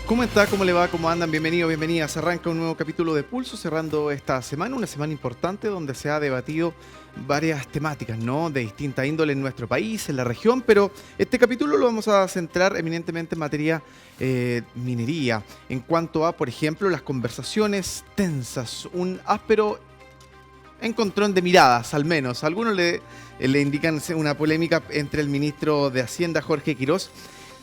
¿Cómo está? ¿Cómo le va? ¿Cómo andan? Bienvenidos, bienvenidas. Arranca un nuevo capítulo de Pulso, cerrando esta semana, una semana importante donde se ha debatido varias temáticas, ¿no? De distinta índole en nuestro país, en la región, pero este capítulo lo vamos a centrar eminentemente en materia minería, en cuanto a, por ejemplo, las conversaciones tensas, un áspero encontrón de miradas, al menos. Algunos le indican una polémica entre el ministro de Hacienda, Jorge Quirós,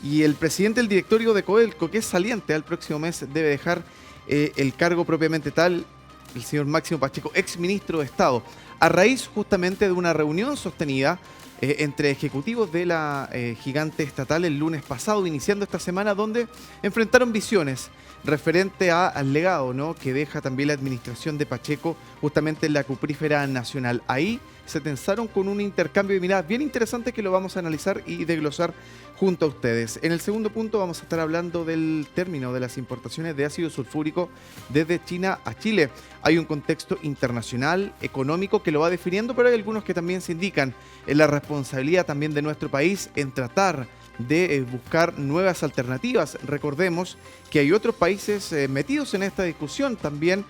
y el presidente del directorio de Codelco, que es saliente, al próximo mes debe dejar el cargo propiamente tal, el señor Máximo Pacheco, ex ministro de Estado, a raíz justamente de una reunión sostenida entre ejecutivos de la gigante estatal el lunes pasado, iniciando esta semana, donde enfrentaron visiones referente al legado, ¿no?, que deja también la administración de Pacheco justamente en la cuprífera nacional. Ahí se tensaron con un intercambio de miradas bien interesante que lo vamos a analizar y desglosar junto a ustedes. En el segundo punto vamos a estar hablando del término de las importaciones de ácido sulfúrico desde China a Chile. Hay un contexto internacional, económico, que lo va definiendo, pero hay algunos que también se indican en la responsabilidad también de nuestro país en tratar de buscar nuevas alternativas. Recordemos que hay otros países metidos en esta discusión también.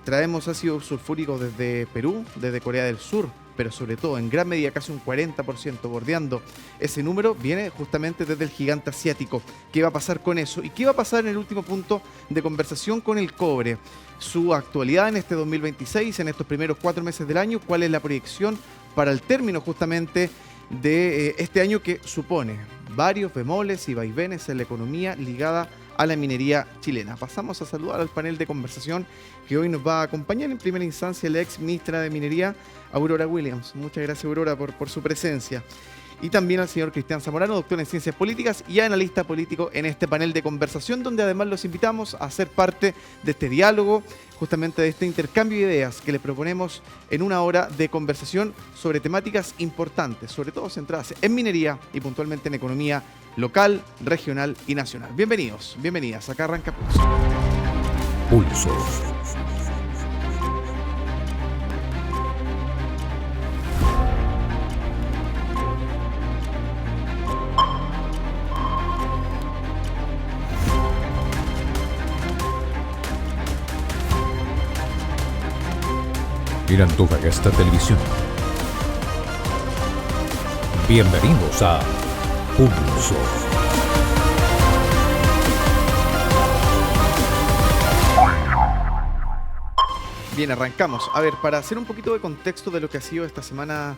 Traemos ácido sulfúrico desde Perú, desde Corea del Sur, pero sobre todo en gran medida, casi un 40%, bordeando ese número, viene justamente desde el gigante asiático. ¿Qué va a pasar con eso? ¿Y qué va a pasar en el último punto de conversación con el cobre? Su actualidad en este 2026, en estos primeros 4 meses del año, ¿cuál es la proyección para el término justamente de este año, que supone varios bemoles y vaivenes en la economía ligada a la minería chilena? Pasamos a saludar al panel de conversación que hoy nos va a acompañar en primera instancia la ex ministra de Minería, Aurora Williams. Muchas gracias, Aurora, por su presencia. Y también al señor Cristian Zamorano, doctor en Ciencias Políticas y analista político en este panel de conversación, donde además los invitamos a ser parte de este diálogo, justamente de este intercambio de ideas que le proponemos en una hora de conversación sobre temáticas importantes, sobre todo centradas en minería y puntualmente en economía local, regional y nacional. Bienvenidos, bienvenidas. Acá arranca Pulso. Pulso. En Antofagasta Televisión. Bienvenidos a Pulso. Bien, arrancamos. A ver, para hacer un poquito de contexto de lo que ha sido esta semana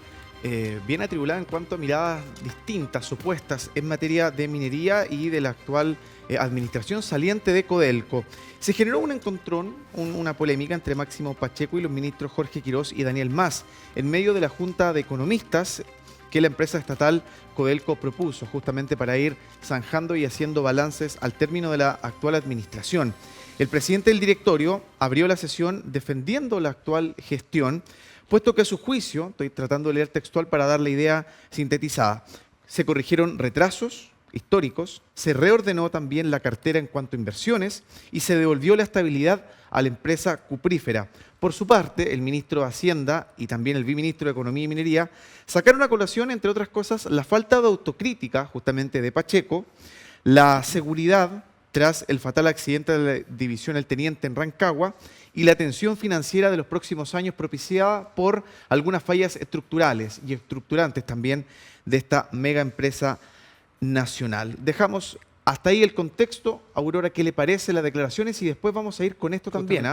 bien atribulada en cuanto a miradas distintas, opuestas en materia de minería y de la actual administración saliente de Codelco. Se generó un encontrón, una polémica entre Máximo Pacheco y los ministros Jorge Quirós y Daniel Mas, en medio de la Junta de Economistas que la empresa estatal Codelco propuso justamente para ir zanjando y haciendo balances al término de la actual administración. El presidente del directorio abrió la sesión defendiendo la actual gestión, puesto que a su juicio, estoy tratando de leer textual para dar la idea sintetizada, se corrigieron retrasos históricos, se reordenó también la cartera en cuanto a inversiones y se devolvió la estabilidad a la empresa cuprífera. Por su parte, el ministro de Hacienda y también el viceministro de Economía y Minería sacaron a colación, entre otras cosas, la falta de autocrítica justamente de Pacheco, la seguridad tras el fatal accidente de la división El Teniente en Rancagua y la tensión financiera de los próximos años propiciada por algunas fallas estructurales y estructurantes también de esta mega empresa nacional. Dejamos hasta ahí el contexto. Aurora, ¿qué le parece las declaraciones? Y después vamos a ir con esto también.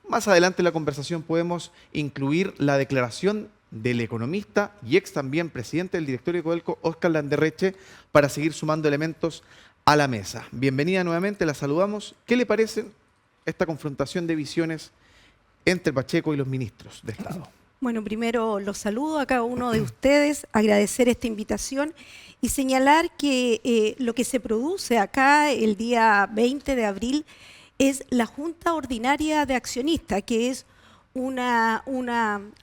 Más adelante en la conversación podemos incluir la declaración del economista y ex también presidente del directorio de Codelco, Óscar Landerreche, para seguir sumando elementos a la mesa. Bienvenida nuevamente, la saludamos. ¿Qué le parece esta confrontación de visiones entre Pacheco y los ministros de Estado? Bueno, primero los saludo a cada uno de ustedes, agradecer esta invitación y señalar que lo que se produce acá el día 20 de abril es la Junta Ordinaria de Accionistas, que es una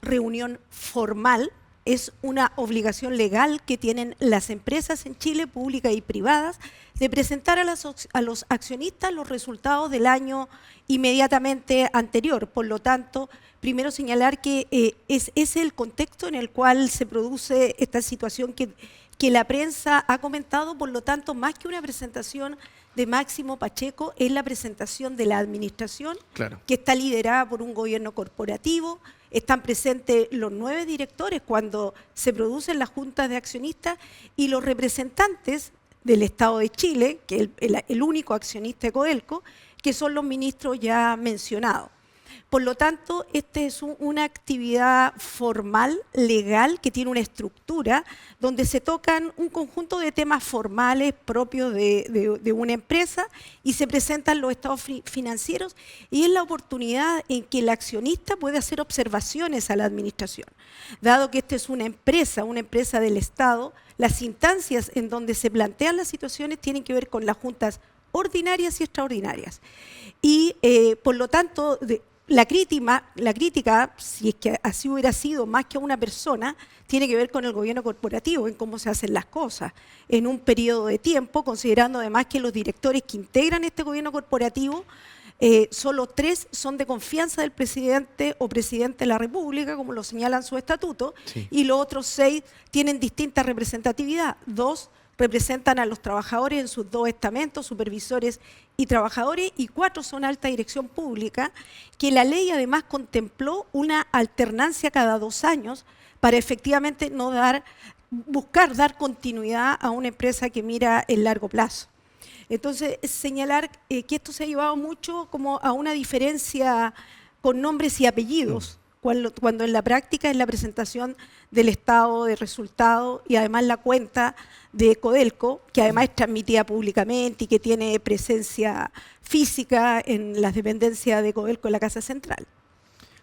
reunión formal, es una obligación legal que tienen las empresas en Chile, públicas y privadas, de presentar a los accionistas los resultados del año inmediatamente anterior. Por lo tanto, primero señalar que es el contexto en el cual se produce esta situación que que la prensa ha comentado, por lo tanto, más que una presentación de Máximo Pacheco, es la presentación de la administración, Claro. que está liderada por un gobierno corporativo. Están presentes los 9 directores cuando se producen las juntas de accionistas y los representantes del Estado de Chile, que es el único accionista de Codelco, que son los ministros ya mencionados. Por lo tanto, esta es una actividad formal, legal, que tiene una estructura donde se tocan un conjunto de temas formales propios de una empresa y se presentan los estados financieros, y es la oportunidad en que el accionista puede hacer observaciones a la administración. Dado que esta es una empresa del Estado, las instancias en donde se plantean las situaciones tienen que ver con las juntas ordinarias y extraordinarias. Y por lo tanto, la crítica, si es que así hubiera sido más que a una persona, tiene que ver con el gobierno corporativo, en cómo se hacen las cosas en un periodo de tiempo, considerando además que los directores que integran este gobierno corporativo, solo 3 son de confianza del presidente o presidente de la República, como lo señalan sus estatutos, Sí. y los otros 6 tienen distinta representatividad. 2 representan a los trabajadores en sus 2 estamentos, supervisores y trabajadores, y 4 son alta dirección pública, que la ley además contempló una alternancia cada 2 años para efectivamente buscar dar continuidad a una empresa que mira el largo plazo. Entonces, señalar que esto se ha llevado mucho como a una diferencia con nombres y apellidos, cuando en la práctica es la presentación del estado de resultado y además la cuenta de Codelco, que además es transmitida públicamente y que tiene presencia física en las dependencias de Codelco en la Casa Central.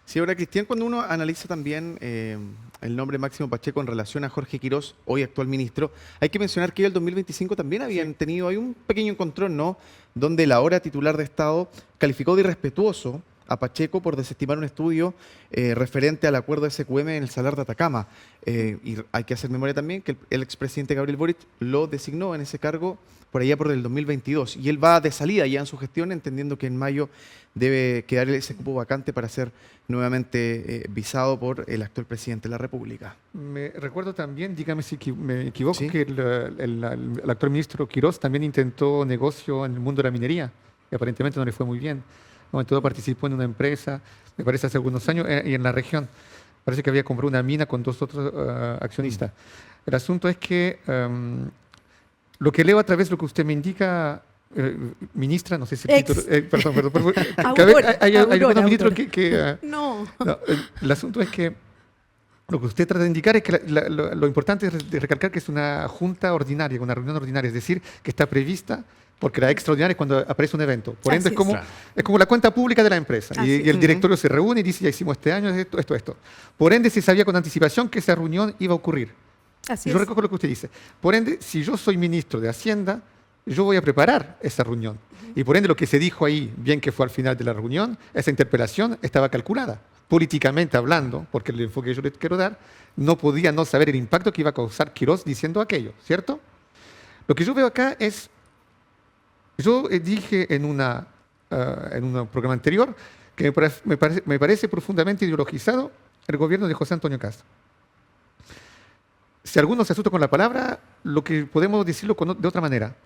Sí, ahora, Cristian, cuando uno analiza también el nombre Máximo Pacheco en relación a Jorge Quirós, hoy actual ministro, hay que mencionar que en el 2025 también habían tenido ahí un pequeño encontrón, ¿no?, donde la ahora titular de Estado calificó de irrespetuoso a Pacheco por desestimar un estudio referente al acuerdo SQM en el Salar de Atacama. Y hay que hacer memoria también que el expresidente Gabriel Boric lo designó en ese cargo por allá por el 2022. Y él va de salida ya en su gestión, entendiendo que en mayo debe quedar ese cupo vacante para ser nuevamente visado por el actual presidente de la República. Me recuerdo también, dígame si me equivoco, Sí. que el actual ministro Quirós también intentó negocio en el mundo de la minería y aparentemente no le fue muy bien. Sobre todo participó en una empresa, me parece hace algunos años, y en la región. Parece que había comprado una mina con 2 otros accionistas. El asunto es que lo que leo a través de lo que usted me indica, ministra, no sé si el título... perdón. Hay algunos ministros que No. no, el asunto es que lo que usted trata de indicar es que lo importante es de recalcar que es una junta ordinaria, una reunión ordinaria, es decir, que está prevista, porque la extraordinaria es cuando aparece un evento. Por ende, Así es como la cuenta pública de la empresa. Así Y el directorio se reúne y dice, ya hicimos este año esto. Por ende, se sabía con anticipación que esa reunión iba a ocurrir. Así Yo es. recojo lo que usted dice. Por ende, si yo soy ministro de Hacienda, yo voy a preparar esa reunión. Y por ende, lo que se dijo ahí, bien que fue al final de la reunión, esa interpelación estaba calculada. Políticamente hablando, porque el enfoque que yo le quiero dar, no podía no saber el impacto que iba a causar Quirós diciendo aquello, ¿cierto? Lo que yo veo acá es, yo dije en un programa anterior que me parece profundamente ideologizado el gobierno de José Antonio Kast. Si alguno se asusta con la palabra, lo que podemos decirlo de otra manera.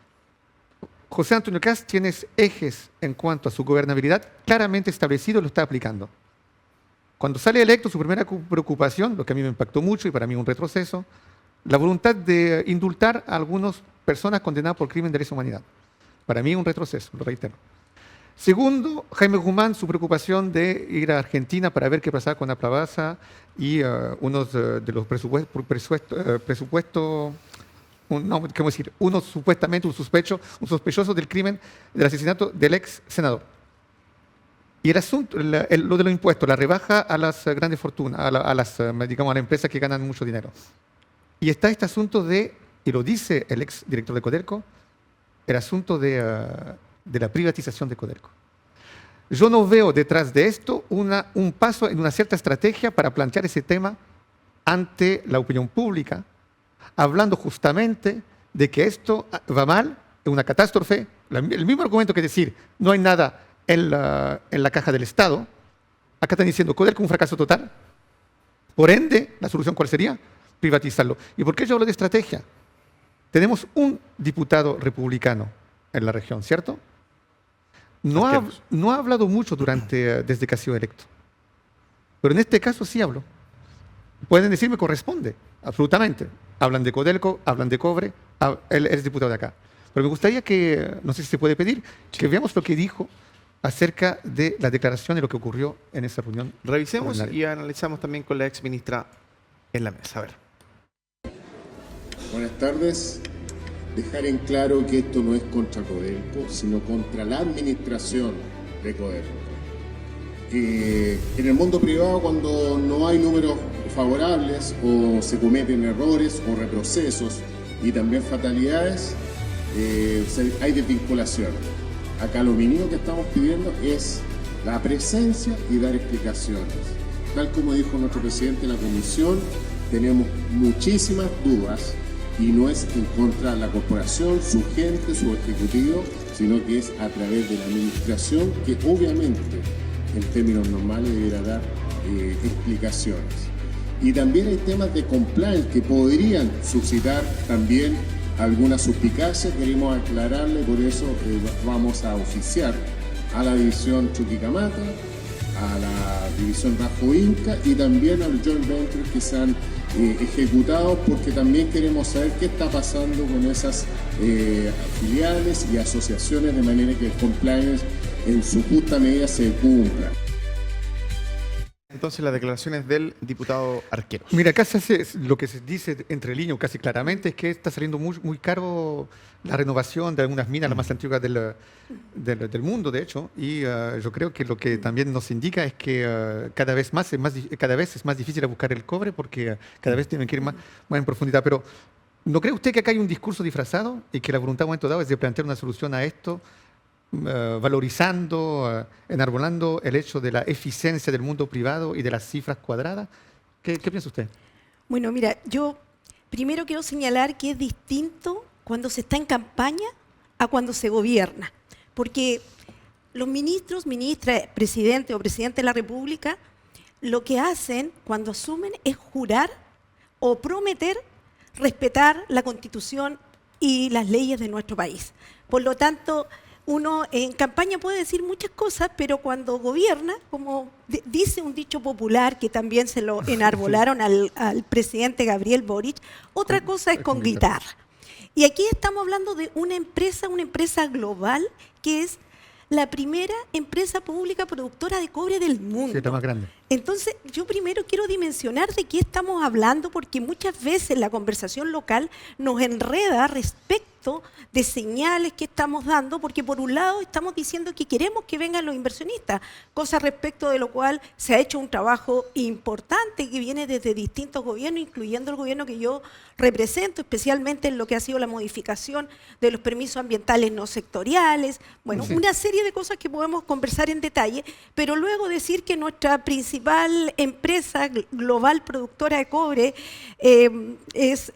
José Antonio Kast tiene ejes en cuanto a su gobernabilidad claramente establecido y lo está aplicando. Cuando sale electo, su primera preocupación, lo que a mí me impactó mucho y para mí un retroceso, la voluntad de indultar a algunas personas condenadas por crimen de lesa humanidad. Para mí un retroceso, lo reitero. Segundo, Jaime Guzmán, su preocupación de ir a Argentina para ver qué pasaba con la Plavaza y unos de los presupuestos, ¿cómo decir? Uno supuestamente un sospechoso del crimen, del asesinato del ex senador. Y el asunto, lo de los impuestos, la rebaja a las grandes fortunas, a las empresas que ganan mucho dinero. Y está este asunto de, y lo dice el ex director de Codelco, el asunto de la privatización de Codelco. Yo no veo detrás de esto un paso en una cierta estrategia para plantear ese tema ante la opinión pública, hablando justamente de que esto va mal, es una catástrofe. El mismo argumento que decir, no hay nada en la caja del Estado. Acá están diciendo, Codelco un fracaso total. Por ende, ¿la solución cuál sería? Privatizarlo. ¿Y por qué yo hablo de estrategia? tenemos un diputado republicano en la región, ¿cierto? No ha hablado mucho desde que ha sido electo. Pero en este caso sí habló. Pueden decir me corresponde, absolutamente. Hablan de Codelco, hablan de cobre, él es diputado de acá. Pero me gustaría que, no sé si se puede pedir, que veamos lo que dijo acerca de la declaración de lo que ocurrió en esa reunión. Revisemos y analizamos también con la ex ministra en la mesa. A ver. Buenas tardes. Dejar en claro que esto no es contra Codelco, sino contra la administración de Codelco. En el mundo privado, cuando no hay números favorables o se cometen errores o reprocesos y también fatalidades, hay desvinculación. Acá lo mínimo que estamos pidiendo es la presencia y dar explicaciones. Tal como dijo nuestro presidente de la comisión, tenemos muchísimas dudas y no es en contra de la corporación, su gente, su ejecutivo, sino que es a través de la administración que obviamente en términos normales deberá dar explicaciones. Y también hay temas de compliance que podrían suscitar también alguna suspicacia, queremos aclararle, por eso vamos a oficiar a la división Chuquicamata, a la división Rajo Inca y también al joint venture que se han ejecutado, porque también queremos saber qué está pasando con esas filiales y asociaciones de manera que el compliance en su justa medida se cumpla. Entonces las declaraciones del diputado Arqueros. Mira, acá se hace, lo que se dice entre líneas casi claramente es que está saliendo muy caro la renovación de algunas minas, las más antiguas del mundo, de hecho, y yo creo que lo que también nos indica es que cada vez es más difícil buscar el cobre porque cada vez tienen que ir más en profundidad. Pero ¿no cree usted que acá hay un discurso disfrazado y que la voluntad en un momento dado es de plantear una solución a esto? Valorizando, enarbolando el hecho de la eficiencia del mundo privado y de las cifras cuadradas. ¿Qué piensa usted? Bueno, mira, yo primero quiero señalar que es distinto cuando se está en campaña a cuando se gobierna, porque los ministros, ministras, presidente o presidente de la República, lo que hacen cuando asumen es jurar o prometer respetar la Constitución y las leyes de nuestro país. Por lo tanto, uno en campaña puede decir muchas cosas, pero cuando gobierna, como dice un dicho popular que también se lo enarbolaron al presidente Gabriel Boric, otra cosa es con guitarra. Y aquí estamos hablando de una empresa global que es la primera empresa pública productora de cobre del mundo. Sí, está más grande. Entonces, yo primero quiero dimensionar de qué estamos hablando, porque muchas veces la conversación local nos enreda respecto de señales que estamos dando, porque por un lado estamos diciendo que queremos que vengan los inversionistas, cosa respecto de lo cual se ha hecho un trabajo importante que viene desde distintos gobiernos, incluyendo el gobierno que yo represento, especialmente en lo que ha sido la modificación de los permisos ambientales no sectoriales, bueno, sí, una serie de cosas que podemos conversar en detalle, pero luego decir que nuestra principal empresa global productora de cobre es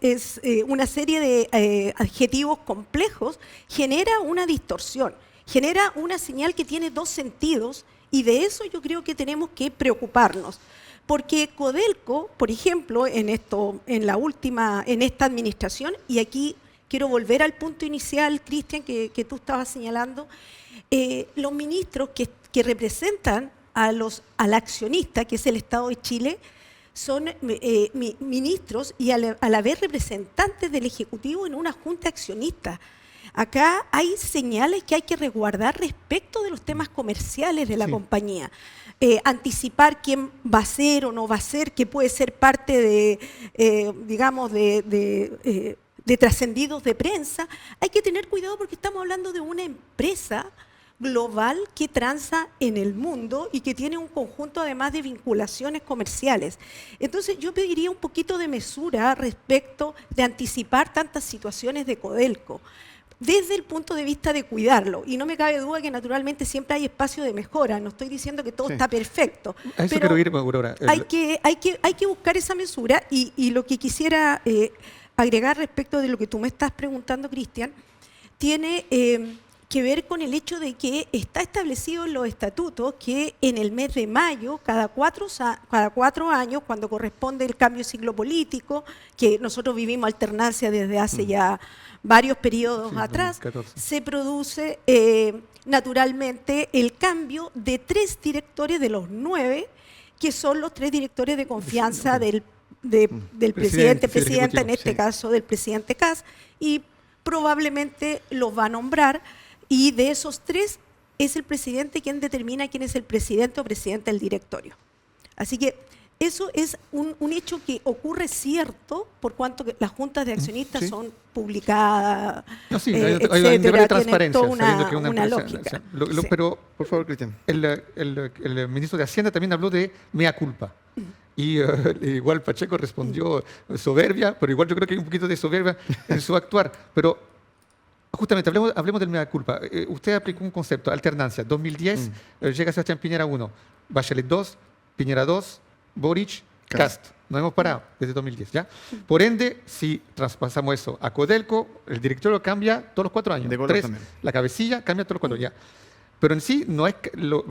una serie de adjetivos complejos, genera una distorsión, genera una señal que tiene dos sentidos, y de eso yo creo que tenemos que preocuparnos. Porque Codelco, por ejemplo, en esta administración, y aquí quiero volver al punto inicial, Cristian, que tú estabas señalando, los ministros que representan al accionista, que es el Estado de Chile, son ministros y a la vez representantes del Ejecutivo en una junta accionista. Acá hay señales que hay que resguardar respecto de los temas comerciales de la compañía. Anticipar quién va a ser o no va a ser, que puede ser parte de trascendidos de prensa. Hay que tener cuidado porque estamos hablando de una empresa global que transa en el mundo y que tiene un conjunto además de vinculaciones comerciales. Entonces yo pediría un poquito de mesura respecto de anticipar tantas situaciones de Codelco, desde el punto de vista de cuidarlo. Y no me cabe duda que naturalmente siempre hay espacio de mejora. No estoy diciendo que todo está perfecto. A eso quiero ir, Aurora. Hay que buscar esa mesura y lo que quisiera agregar respecto de lo que tú me estás preguntando, Cristian, tiene que ver con el hecho de que está establecido en los estatutos que en el mes de mayo, cada 4 años, cuando corresponde el cambio de ciclo político, que nosotros vivimos alternancia desde hace ya varios periodos atrás, 2014. se produce naturalmente el cambio de 3 directores de los 9, que son los 3 directores de confianza del presidente, presidenta, en este caso del presidente Kast, y probablemente los va a nombrar, y de esos 3 es el presidente quien determina quién es el presidente o presidenta del directorio. Así que eso es un hecho que ocurre cierto, por cuanto que las juntas de accionistas son publicadas, No, sí, hay un etcétera, deber de tienen transparencia, toda sabiendo que una empresa, lógica. Sí. Pero Por favor, Cristian. el ministro de Hacienda también habló de mea culpa. Y igual Pacheco respondió soberbia, pero igual yo creo que hay un poquito de soberbia en su actuar. Pero justamente hablemos del mea culpa. Usted aplicó un concepto, alternancia. 2010 llega Sebastián Piñera 1, Bachelet 2, Piñera 2, Boric, Kast. No hemos parado desde 2010, ¿ya? Por ende, si traspasamos eso a Codelco, el directorio cambia todos los 4 años. De color 3, también. la cabecilla cambia todos los 4 años, ya. Pero en sí, no es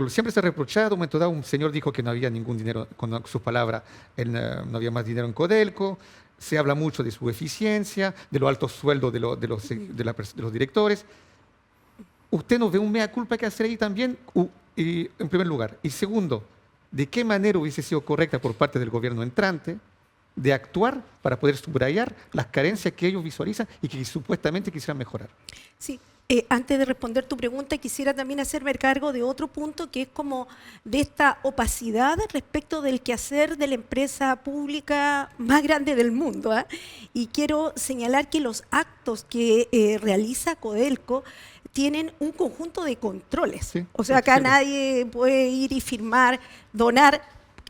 siempre se reprochaba, de un momento dado, un señor dijo que no había ningún dinero, con sus palabras, no había más dinero en Codelco, se habla mucho de su eficiencia, de los altos sueldos de los directores. ¿Usted no ve un mea culpa que hacer ahí también, en primer lugar? Y segundo, ¿de qué manera hubiese sido correcta por parte del gobierno entrante de actuar para poder subrayar las carencias que ellos visualizan y que supuestamente quisieran mejorar? Sí. Antes de responder tu pregunta, quisiera también hacerme cargo de otro punto que es como de esta opacidad respecto del quehacer de la empresa pública más grande del mundo. Y quiero señalar que los actos que realiza Codelco tienen un conjunto de controles. Sí, o sea, acá sí. nadie puede ir y firmar, donar.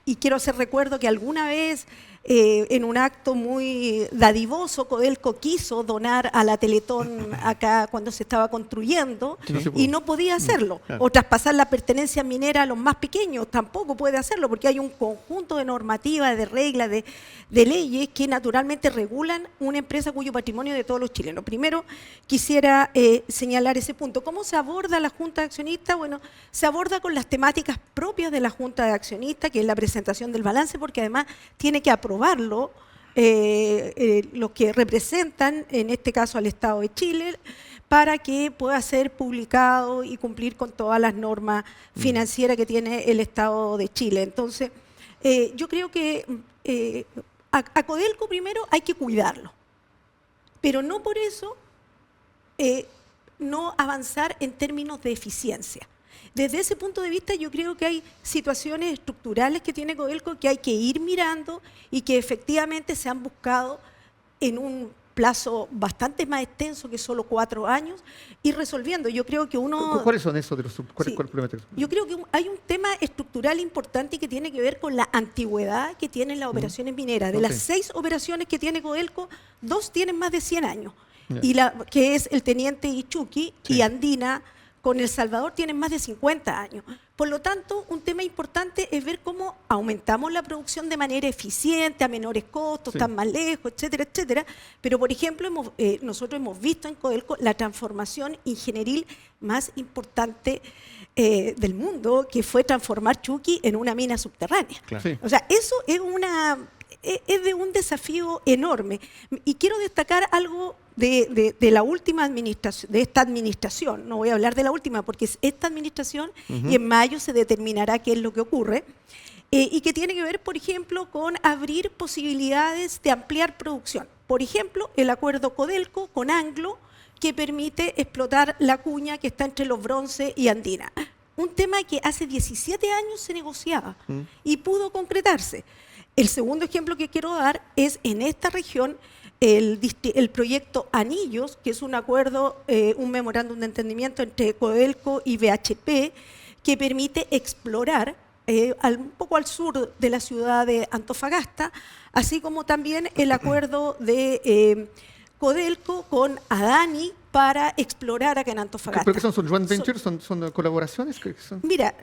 Y quiero hacer recuerdo que alguna vez, en un acto muy dadivoso, Codelco quiso donar a la Teletón acá cuando se estaba construyendo y no podía hacerlo. Claro. O traspasar la pertenencia minera a los más pequeños, tampoco puede hacerlo, porque hay un conjunto de normativas, de reglas, de leyes que naturalmente regulan una empresa cuyo patrimonio es de todos los chilenos. Primero, quisiera señalar ese punto. ¿Cómo se aborda la Junta de Accionistas? Bueno, se aborda con las temáticas propias de la Junta de Accionistas, que es la presentación del balance, porque además tiene que aprobarlo los que representan, en este caso al Estado de Chile, para que pueda ser publicado y cumplir con todas las normas financieras que tiene el Estado de Chile. Entonces, yo creo que a Codelco primero hay que cuidarlo, pero no por eso no avanzar en términos de eficiencia. Desde ese punto de vista, yo creo que hay situaciones estructurales que tiene Codelco que hay que ir mirando y que efectivamente se han buscado en un plazo bastante más extenso que solo 4 años y resolviendo. Yo creo que ¿Cuáles son esos de los Sí. ¿cuál es el problema? Yo creo que hay un tema estructural importante que tiene que ver con la antigüedad que tienen las operaciones mineras. De Ok. las 6 operaciones que tiene Codelco, 2 tienen más de 100 años. Ya. Y que es el Teniente Ichuqui y Andina con El Salvador tienen más de 50 años. Por lo tanto, un tema importante es ver cómo aumentamos la producción de manera eficiente, a menores costos, están más lejos, etcétera, etcétera. Pero, por ejemplo, nosotros hemos visto en Codelco la transformación ingenieril más importante del mundo, que fue transformar Chuqui en una mina subterránea. Claro. Sí. O sea, eso es de un desafío enorme. Y quiero destacar algo de la última administración, de esta administración. No voy a hablar de la última porque es esta administración y en mayo se determinará qué es lo que ocurre. Y que tiene que ver, por ejemplo, con abrir posibilidades de ampliar producción. Por ejemplo, el acuerdo Codelco con Anglo, que permite explotar la cuña que está entre los Bronce y Andina. Un tema que hace 17 años se negociaba y pudo concretarse. El segundo ejemplo que quiero dar es en esta región el proyecto Anillos, que es un acuerdo, un memorándum de entendimiento entre Codelco y BHP, que permite explorar un poco al sur de la ciudad de Antofagasta, así como también el acuerdo de Codelco con Adani, para explorar acá en Antofagasta. ¿Pero qué son? ¿Son joint ventures? ¿Son colaboraciones? ¿Qué son? Mira,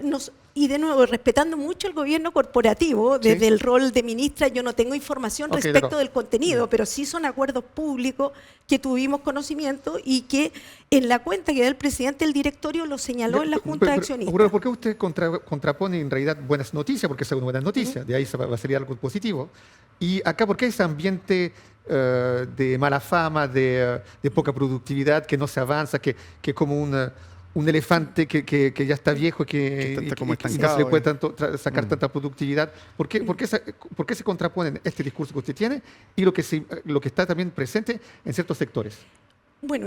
y de nuevo, respetando mucho el gobierno corporativo, Sí. desde el rol de ministra yo no tengo información Ok, respecto claro. del contenido, pero sí son acuerdos públicos que tuvimos conocimiento y que en la cuenta que da el presidente del directorio lo señaló en la Junta de Accionistas. Aurora, ¿por qué usted contrapone en realidad buenas noticias? Porque son buenas noticias, de ahí va a salir algo positivo. Y acá, ¿por qué ese ambiente de mala fama, de poca productividad, que no se avanza, que como un elefante que ya está viejo y Que está como y no se estancado, le puede sacar tanta productividad? ¿Por qué se contraponen este discurso que usted tiene y lo que está también presente en ciertos sectores? Bueno,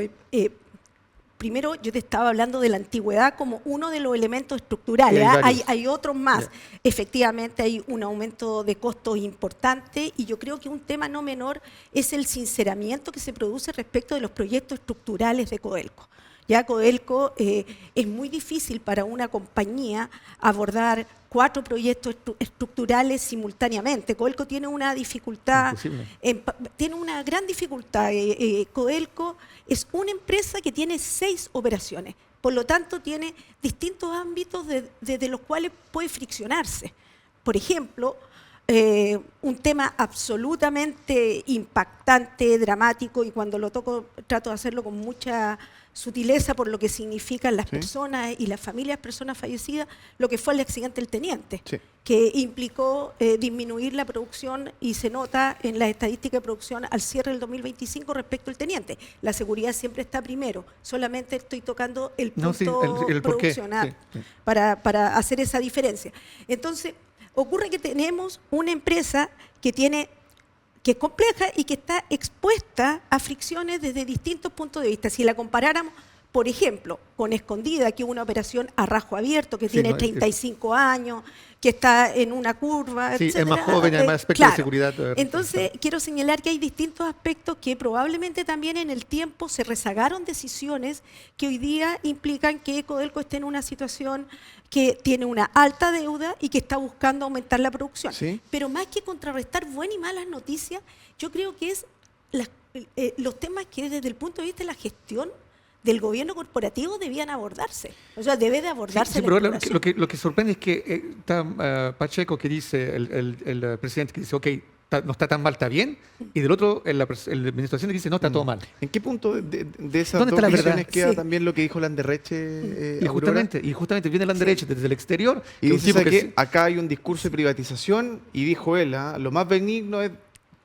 primero yo te estaba hablando de la antigüedad como uno de los elementos estructurales. Y hay varios. Hay otros más. Ya. Efectivamente hay un aumento de costos importante y yo creo que un tema no menor es el sinceramiento que se produce respecto de los proyectos estructurales de Codelco. Ya Codelco es muy difícil para una compañía abordar 4 proyectos estructurales simultáneamente. Codelco tiene una dificultad, Imposible. tiene una gran dificultad. Codelco es una empresa que tiene 6 operaciones, por lo tanto tiene distintos ámbitos desde los cuales puede friccionarse. Por ejemplo, un tema absolutamente impactante, dramático, y cuando lo toco trato de hacerlo con mucha sutileza por lo que significan las personas y las familias de personas fallecidas, lo que fue el accidente del Teniente, que implicó disminuir la producción y se nota en las estadísticas de producción al cierre del 2025 respecto al Teniente. La seguridad siempre está primero, solamente estoy tocando el punto el por qué. produccional Sí. para hacer esa diferencia. Entonces, ocurre que tenemos una empresa que es compleja y que está expuesta a fricciones desde distintos puntos de vista. Si la comparáramos, por ejemplo, con Escondida, que es una operación a rajo abierto, que tiene 35 años, que está en una curva, Sí, etcétera. es más joven, además aspectos de seguridad. Entonces, quiero señalar que hay distintos aspectos que probablemente también en el tiempo se rezagaron decisiones que hoy día implican que Codelco esté en una situación que tiene una alta deuda y que está buscando aumentar la producción. Sí. Pero más que contrarrestar buenas y malas noticias, yo creo que es los temas que desde el punto de vista de la gestión del gobierno corporativo debían abordarse. O sea, debe de abordarse Sí, la pero exploración. lo que sorprende es que está Pacheco, que dice, el presidente que dice, ok, no está tan mal, está bien, y del otro, el administración que dice, no, está todo mal. ¿En qué punto de esas ¿Dónde dos está la verdad? visiones queda Sí. también lo que dijo Landerreche? Y justamente viene el Landerreche desde el exterior, Y que dice un tipo que acá hay un discurso de privatización y dijo él, lo más benigno es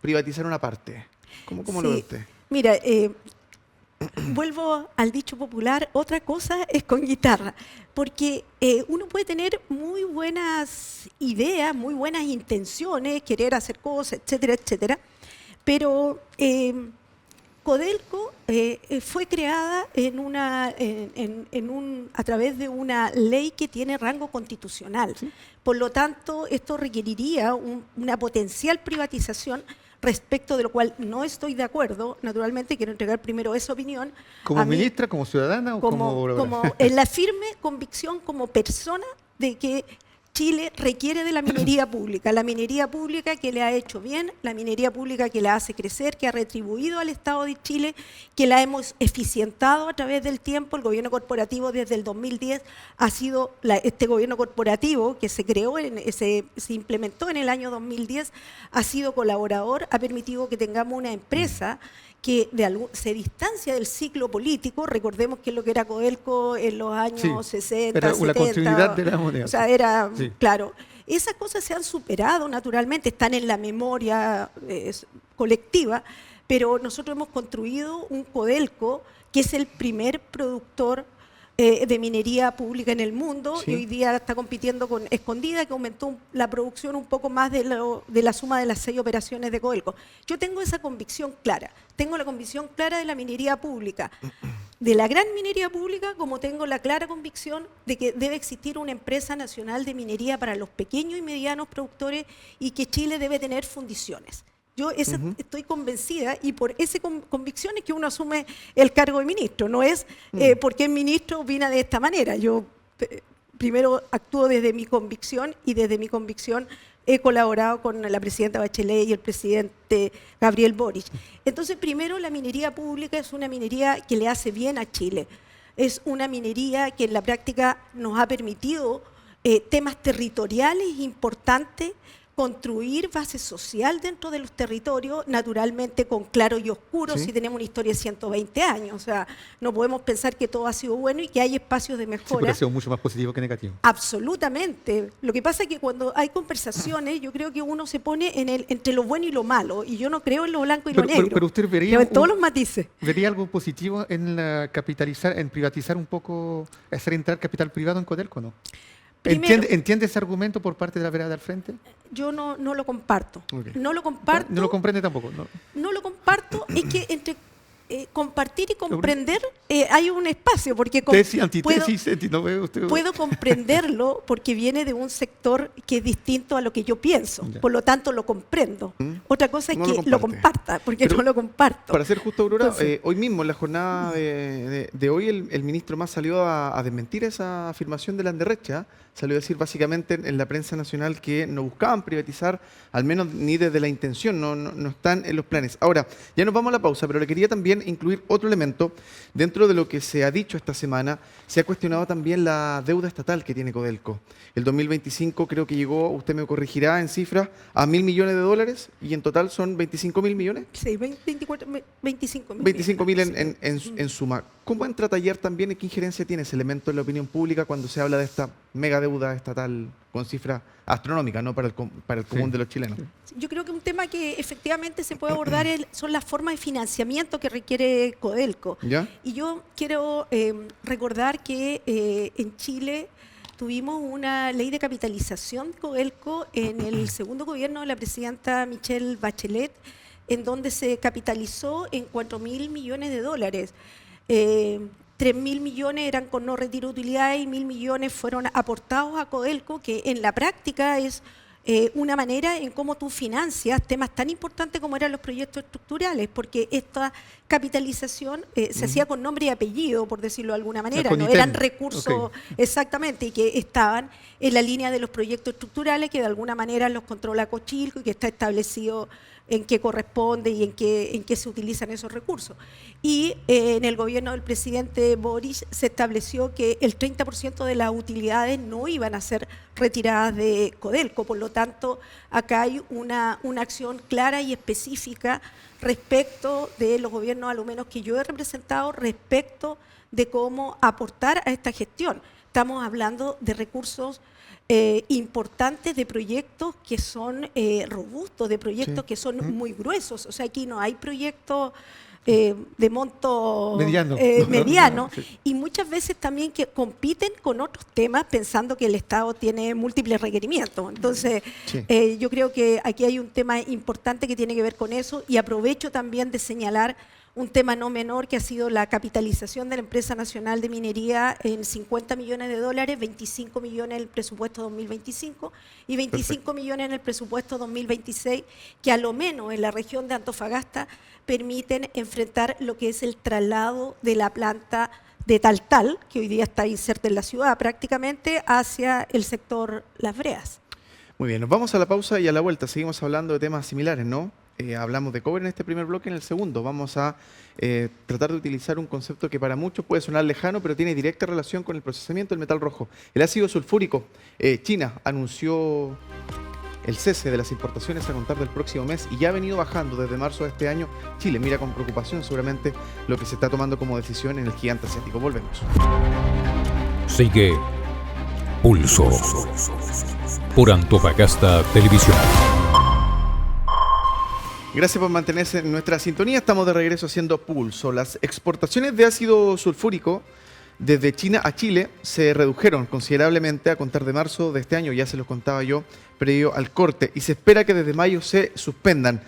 privatizar una parte. ¿Cómo lo ve Sí. usted? Mira, vuelvo al dicho popular, otra cosa es con guitarra, porque uno puede tener muy buenas ideas, muy buenas intenciones, querer hacer cosas, etcétera, etcétera, pero Codelco fue creada a través de una ley que tiene rango constitucional. Por lo tanto, esto requeriría una potencial privatización, respecto de lo cual no estoy de acuerdo. Naturalmente, quiero entregar primero esa opinión. ¿Como A mí, ministra, como ciudadana o como en la firme convicción como persona de que Chile requiere de la minería pública que le ha hecho bien, la minería pública que la hace crecer, que ha retribuido al Estado de Chile, que la hemos eficientado a través del tiempo. El gobierno corporativo desde el 2010 ha sido, este gobierno corporativo que se creó, se implementó en el año 2010, ha sido colaborador, ha permitido que tengamos una empresa que se distancia del ciclo político. Recordemos que es lo que era Codelco en los años 60, era 70. una continuidad de la moneda. O sea, era, Sí. claro, esas cosas se han superado naturalmente, están en la memoria colectiva, pero nosotros hemos construido un Codelco que es el primer productor de minería pública en el mundo, Sí. y hoy día está compitiendo con Escondida, que aumentó la producción un poco más de la suma de las 6 operaciones de Codelco. Yo tengo esa convicción clara, tengo la convicción clara de la minería pública, de la gran minería pública, como tengo la clara convicción de que debe existir una empresa nacional de minería para los pequeños y medianos productores y que Chile debe tener fundiciones. Yo estoy convencida, y por esa convicción es que uno asume el cargo de ministro. No es porque el ministro opina de esta manera. Yo primero actúo desde mi convicción y desde mi convicción he colaborado con la presidenta Bachelet y el presidente Gabriel Boric. Entonces, primero, la minería pública es una minería que le hace bien a Chile. Es una minería que en la práctica nos ha permitido temas territoriales importantes, construir base social dentro de los territorios, naturalmente con claro y oscuro, Sí. si tenemos una historia de 120 años. O sea, no podemos pensar que todo ha sido bueno y que hay espacios de Sí, pero mejora. ha sido mucho más positivo que negativo. Absolutamente. Lo que pasa es que cuando hay conversaciones, yo creo que uno se pone entre lo bueno y lo malo, y yo no creo en lo blanco y lo negro. Pero usted vería, Creo en todos los matices. ¿vería algo positivo en capitalizar, en privatizar un poco, hacer entrar capital privado en Codelco, no? Primero- ¿Entiende ese argumento por parte de la vereda del frente? Yo no lo comparto. Ok. No lo comparto. No lo comprende tampoco, ¿no? No lo comparto, es que entre compartir y comprender hay un espacio, porque Tesis, antitesis, ¿no ve usted? puedo comprenderlo porque viene de un sector que es distinto a lo que yo pienso, Ya. por lo tanto lo comprendo. ¿Mm? Otra cosa es No que lo lo comparte. comparta, porque Pero no lo comparto. Para ser justo, Aurora, Entonces- hoy mismo, en la jornada de hoy, el ministro Mas salió a desmentir esa afirmación de la Anderrecha. Salió a decir básicamente en la prensa nacional que no buscaban privatizar, al menos ni desde la intención, no están en los planes. Ahora, ya nos vamos a la pausa, pero le quería también incluir otro elemento. Dentro de lo que se ha dicho esta semana, se ha cuestionado también la deuda estatal que tiene Codelco. El 2025 creo que llegó, usted me corregirá en cifras, a $1.000 millones y en total son 25.000 millones. Sí, 25 mil. 25.000 en suma. ¿Cómo entra a tallar también y qué injerencia tiene ese elemento en la opinión pública cuando se habla de esta mega deuda estatal con cifra astronómica, ¿no? Para el común de los chilenos? Yo creo que un tema que efectivamente se puede abordar son las formas de financiamiento que requiere Codelco. ¿Ya? Y yo quiero recordar que en Chile tuvimos una ley de capitalización de Codelco en el segundo gobierno de la presidenta Michelle Bachelet, en donde se capitalizó en $4.000 millones. 3.000 millones eran con no retiro de utilidades y 1.000 millones fueron aportados a Codelco, que en la práctica es una manera en cómo tú financias temas tan importantes como eran los proyectos estructurales, porque esta capitalización se hacía con nombre y apellido, por decirlo de alguna manera, con no ítem. eran recursos Ok. exactamente, y que estaban en la línea de los proyectos estructurales que de alguna manera los controla Cochilco y que está establecido en qué corresponde y en qué se utilizan esos recursos. Y en el gobierno del presidente Boric se estableció que el 30% de las utilidades no iban a ser retiradas de Codelco, por lo tanto, acá hay una acción clara y específica respecto de los gobiernos, a lo menos que yo he representado, respecto de cómo aportar a esta gestión. Estamos hablando de recursos importantes, de proyectos que son robustos, de proyectos Sí. que son muy gruesos. O sea, aquí no hay proyectos de monto Mediano. mediano, Sí. y muchas veces también que compiten con otros temas pensando que el Estado tiene múltiples requerimientos. Entonces, Sí. yo creo que aquí hay un tema importante que tiene que ver con eso, y aprovecho también de señalar un tema no menor que ha sido la capitalización de la Empresa Nacional de Minería en $50 millones, 25 millones en el presupuesto 2025 y 25 millones en el presupuesto 2026, que a lo menos en la región de Antofagasta permiten enfrentar lo que es el traslado de la planta de Taltal, que hoy día está inserta en la ciudad prácticamente, hacia el sector Las Breas. Muy bien, nos vamos a la pausa y a la vuelta seguimos hablando de temas similares, ¿no? Hablamos de cobre en este primer bloque, en el segundo vamos a tratar de utilizar un concepto que para muchos puede sonar lejano, pero tiene directa relación con el procesamiento del metal rojo. El ácido sulfúrico. China anunció el cese de las importaciones a contar del próximo mes y ya ha venido bajando desde marzo de este año. Chile mira con preocupación seguramente lo que se está tomando como decisión en el gigante asiático. Volvemos. Sigue Pulso por Antofagasta Televisión. Gracias por mantenerse en nuestra sintonía. Estamos de regreso haciendo Pulso. Las exportaciones de ácido sulfúrico desde China a Chile se redujeron considerablemente a contar de marzo de este año, ya se los contaba yo, previo al corte, y se espera que desde mayo se suspendan.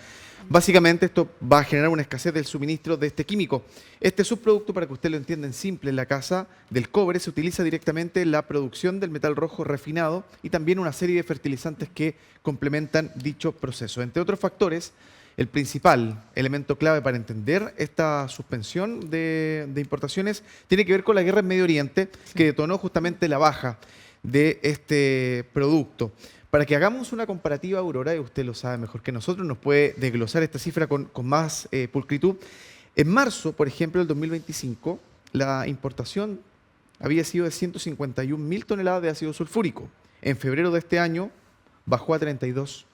Básicamente esto va a generar una escasez del suministro de este químico. Este subproducto, para que usted lo entienda en simple, en la casa del cobre se utiliza directamente en la producción del metal rojo refinado y también una serie de fertilizantes que complementan dicho proceso. Entre otros factores, el principal elemento clave para entender esta suspensión de importaciones tiene que ver con la guerra en Medio Oriente, que detonó justamente la baja de este producto. Para que hagamos una comparativa, Aurora, y usted lo sabe mejor que nosotros, nos puede desglosar esta cifra con más pulcritud. En marzo, por ejemplo, del 2025, la importación había sido de 151.000 toneladas de ácido sulfúrico. En febrero de este año bajó a 32.000.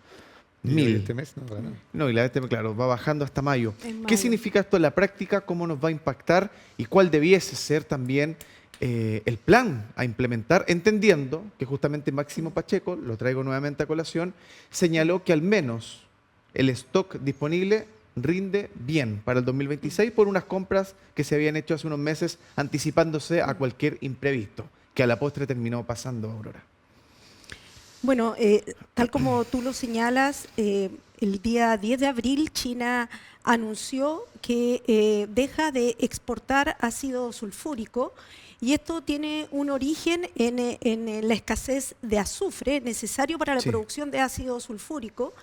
¿Y este mes? No, para nada. No, y la de este, claro, va bajando hasta mayo. En ¿Qué mayo. significa esto en la práctica? ¿Cómo nos va a impactar? ¿Y cuál debiese ser también el plan a implementar? Entendiendo que justamente Máximo Pacheco, lo traigo nuevamente a colación, señaló que al menos el stock disponible rinde bien para el 2026 por unas compras que se habían hecho hace unos meses anticipándose a cualquier imprevisto, que a la postre terminó pasando, Aurora. Bueno, tal como tú lo señalas, el día 10 de abril China anunció que deja de exportar ácido sulfúrico y esto tiene un origen en la escasez de azufre necesario para la Sí. producción de ácido sulfúrico.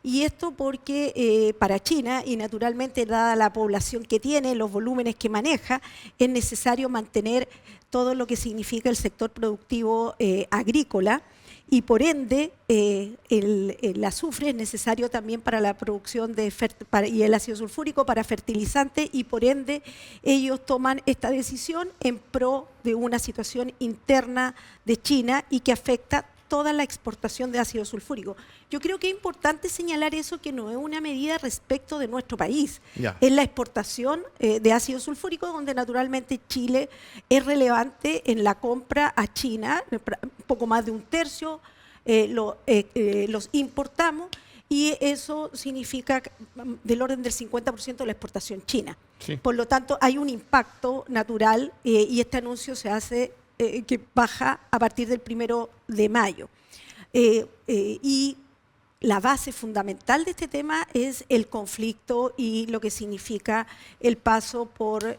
Y esto porque para China, y naturalmente dada la población que tiene, los volúmenes que maneja, es necesario mantener todo lo que significa el sector productivo agrícola. Y por ende, el azufre es necesario también para la producción y el ácido sulfúrico para fertilizantes, y por ende ellos toman esta decisión en pro de una situación interna de China y que afecta toda la exportación de ácido sulfúrico. Yo creo que es importante señalar eso, que no es una medida respecto de nuestro país. Ya. Es la exportación de ácido sulfúrico, donde naturalmente Chile es relevante en la compra a China, un poco más de un tercio los importamos, y eso significa del orden del 50% de la exportación china. Sí. Por lo tanto, hay un impacto natural y este anuncio se hace que baja a partir del 1 de mayo. Y la base fundamental de este tema es el conflicto y lo que significa el paso por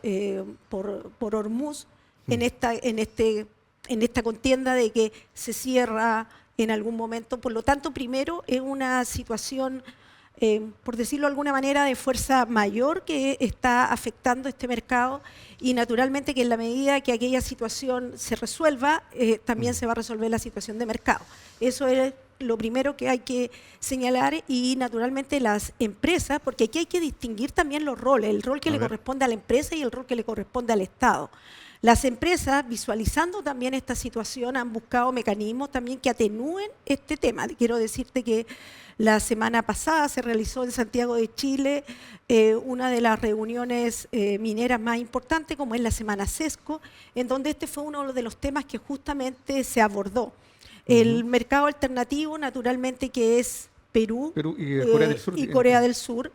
Hormuz en esta contienda de que se cierra en algún momento. Por lo tanto, primero es una situación, por decirlo de alguna manera, de fuerza mayor que está afectando este mercado, y naturalmente que en la medida que aquella situación se resuelva, también se va a resolver la situación de mercado. Eso es lo primero que hay que señalar, y naturalmente las empresas, porque aquí hay que distinguir también los roles, el rol que le corresponde a la empresa y el rol que le corresponde al Estado. Las empresas, visualizando también esta situación, han buscado mecanismos también que atenúen este tema. Quiero decirte que la semana pasada se realizó en Santiago de Chile una de las reuniones mineras más importantes, como es la Semana Sesco, en donde este fue uno de los temas que justamente se abordó. El mercado alternativo, naturalmente, que es Perú y Corea del Sur. y Corea del Sur.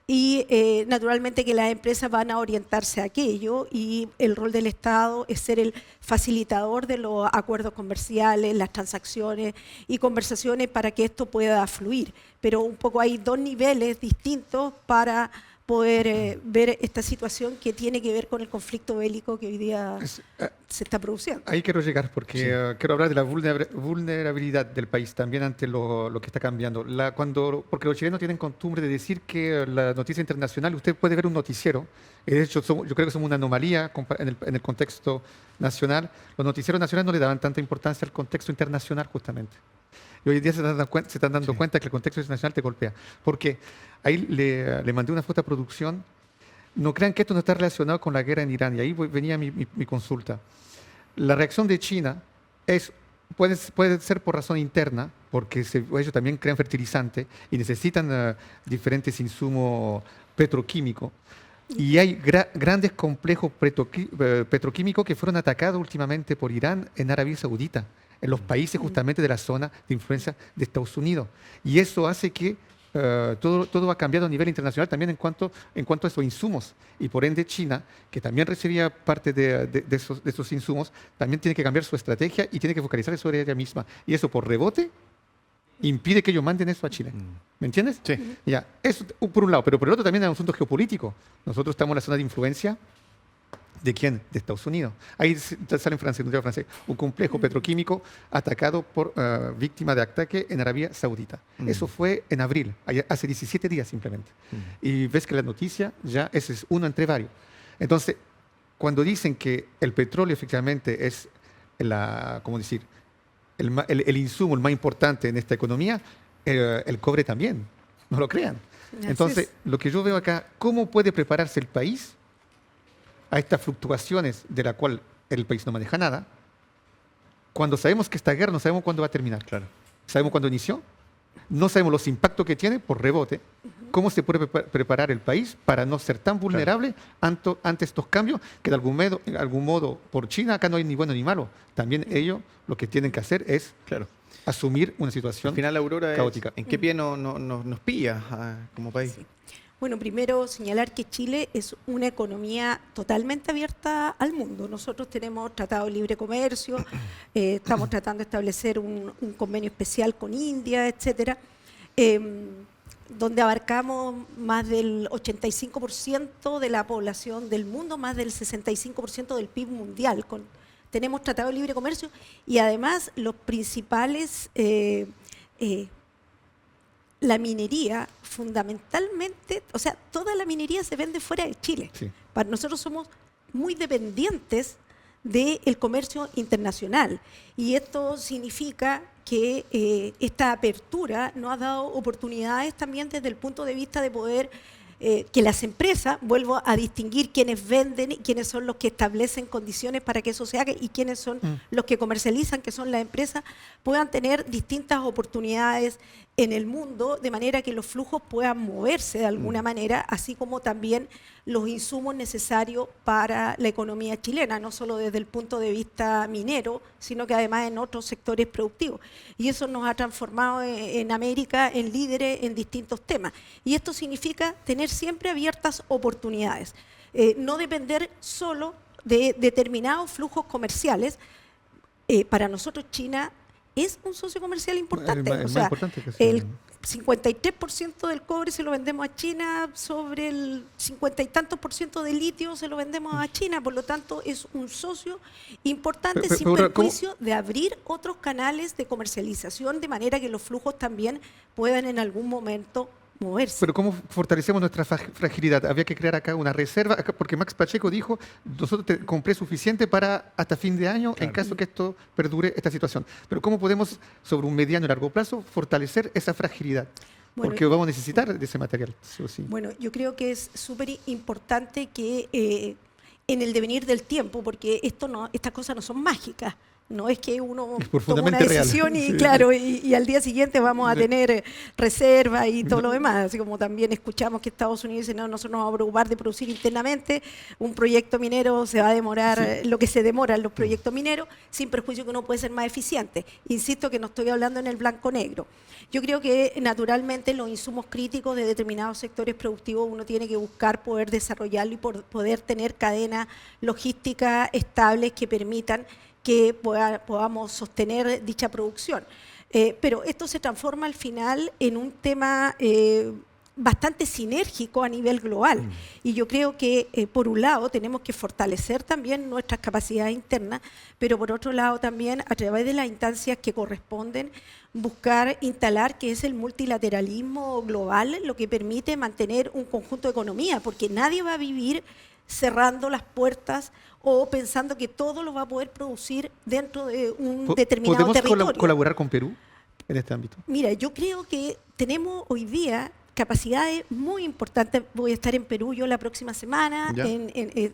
Y naturalmente que las empresas van a orientarse a aquello, y el rol del Estado es ser el facilitador de los acuerdos comerciales, las transacciones y conversaciones para que esto pueda fluir. Pero un poco hay dos niveles distintos para poder ver esta situación que tiene que ver con el conflicto bélico que hoy día se está produciendo. Ahí quiero llegar porque quiero hablar de la vulnerabilidad del país también ante lo que está cambiando. Porque los chilenos tienen costumbre de decir que la noticia internacional, usted puede ver un noticiero, y de hecho yo creo que somos una anomalía en el contexto nacional. Los noticieros nacionales no le daban tanta importancia al contexto internacional justamente. Y hoy en día se están dando cuenta que el contexto internacional te golpea. Porque ahí le mandé una foto a producción. No crean que esto no está relacionado con la guerra en Irán. Y ahí venía mi consulta. La reacción de China puede ser por razón interna, porque ellos también crean fertilizante y necesitan diferentes insumos petroquímicos. Y hay grandes complejos petroquímicos que fueron atacados últimamente por Irán en Arabia Saudita, en los países justamente de la zona de influencia de Estados Unidos. Y eso hace que todo ha cambiado a nivel internacional también en cuanto a esos insumos. Y por ende China, que también recibía parte de esos insumos, también tiene que cambiar su estrategia y tiene que focalizarse sobre ella misma. Y eso por rebote impide que ellos manden eso a Chile. ¿Me entiendes? Sí. Ya, eso por un lado, pero por el otro también es un asunto geopolítico. Nosotros estamos en la zona de influencia. ¿De quién? De Estados Unidos. Ahí sale en francés, un complejo petroquímico atacado por víctima de ataque en Arabia Saudita. Eso fue en abril, hace 17 días simplemente. Y ves que la noticia ya ese es uno entre varios. Entonces, cuando dicen que el petróleo efectivamente es el insumo, el más importante en esta economía, el cobre también, no lo crean. Entonces, lo que yo veo acá, ¿cómo puede prepararse el país a estas fluctuaciones de la cual el país no maneja nada, cuando sabemos que esta guerra no sabemos cuándo va a terminar? Claro. Sabemos cuándo inició, no sabemos los impactos que tiene por rebote. ¿Cómo se puede preparar el país para no ser tan vulnerable ante estos cambios que de algún modo por China acá no hay ni bueno ni malo? También ellos lo que tienen que hacer es asumir una situación al final, Aurora, caótica. ¿En qué pie nos pilla como país? Sí. Bueno, primero señalar que Chile es una economía totalmente abierta al mundo. Nosotros tenemos tratado de libre comercio, estamos tratando de establecer un convenio especial con India, etcétera, donde abarcamos más del 85% de la población del mundo, más del 65% del PIB mundial. Tenemos tratado de libre comercio y además los principales... la minería, fundamentalmente, o sea, toda la minería se vende fuera de Chile. Sí. Nosotros somos muy dependientes del comercio internacional y esto significa que esta apertura nos ha dado oportunidades también desde el punto de vista de poder que las empresas, vuelvo a distinguir quiénes venden y quiénes son los que establecen condiciones para que eso se haga y quiénes son los que comercializan, que son las empresas, puedan tener distintas oportunidades en el mundo, de manera que los flujos puedan moverse de alguna manera, así como también los insumos necesarios para la economía chilena, no solo desde el punto de vista minero, sino que además en otros sectores productivos. Y eso nos ha transformado en América en líderes en distintos temas. Y esto significa tener siempre abiertas oportunidades, no depender solo de determinados flujos comerciales. Para nosotros China es un socio comercial importante. El o sea, importante que sea. el 53% del cobre se lo vendemos a China, sobre el 50 y tantos % de litio se lo vendemos a China, por lo tanto es un socio importante sin perjuicio de abrir otros canales de comercialización de manera que los flujos también puedan en algún momento moverse. Pero ¿cómo fortalecemos nuestra fragilidad? Había que crear acá una reserva, porque Max Pacheco dijo, nosotros compré suficiente para hasta fin de año, en caso que esto perdure esta situación. Pero ¿cómo podemos, sobre un mediano y largo plazo, fortalecer esa fragilidad? Bueno, porque vamos a necesitar de ese material, sí o sí. Bueno, yo creo que es súper importante que en el devenir del tiempo, porque estas cosas no son mágicas. No es que uno toma una decisión y, claro, y al día siguiente vamos a tener reservas y todo lo demás. Así como también escuchamos que Estados Unidos dice, no, nosotros nos vamos a preocupar de producir internamente. Un proyecto minero se va a demorar lo que se demora en los proyectos mineros, sin perjuicio que uno puede ser más eficiente. Insisto que no estoy hablando en el blanco-negro. Yo creo que naturalmente los insumos críticos de determinados sectores productivos uno tiene que buscar poder desarrollarlo y poder tener cadenas logísticas estables que permitan que podamos sostener dicha producción. Pero esto se transforma al final en un tema bastante sinérgico a nivel global. Y yo creo que, por un lado, tenemos que fortalecer también nuestras capacidades internas, pero por otro lado también, a través de las instancias que corresponden, buscar instalar que es el multilateralismo global lo que permite mantener un conjunto de economía, porque nadie va a vivir cerrando las puertas o pensando que todo lo va a poder producir dentro de un determinado territorio. ¿Podemos colaborar con Perú en este ámbito? Mira, yo creo que tenemos hoy día capacidades muy importantes. Voy a estar en Perú yo la próxima semana,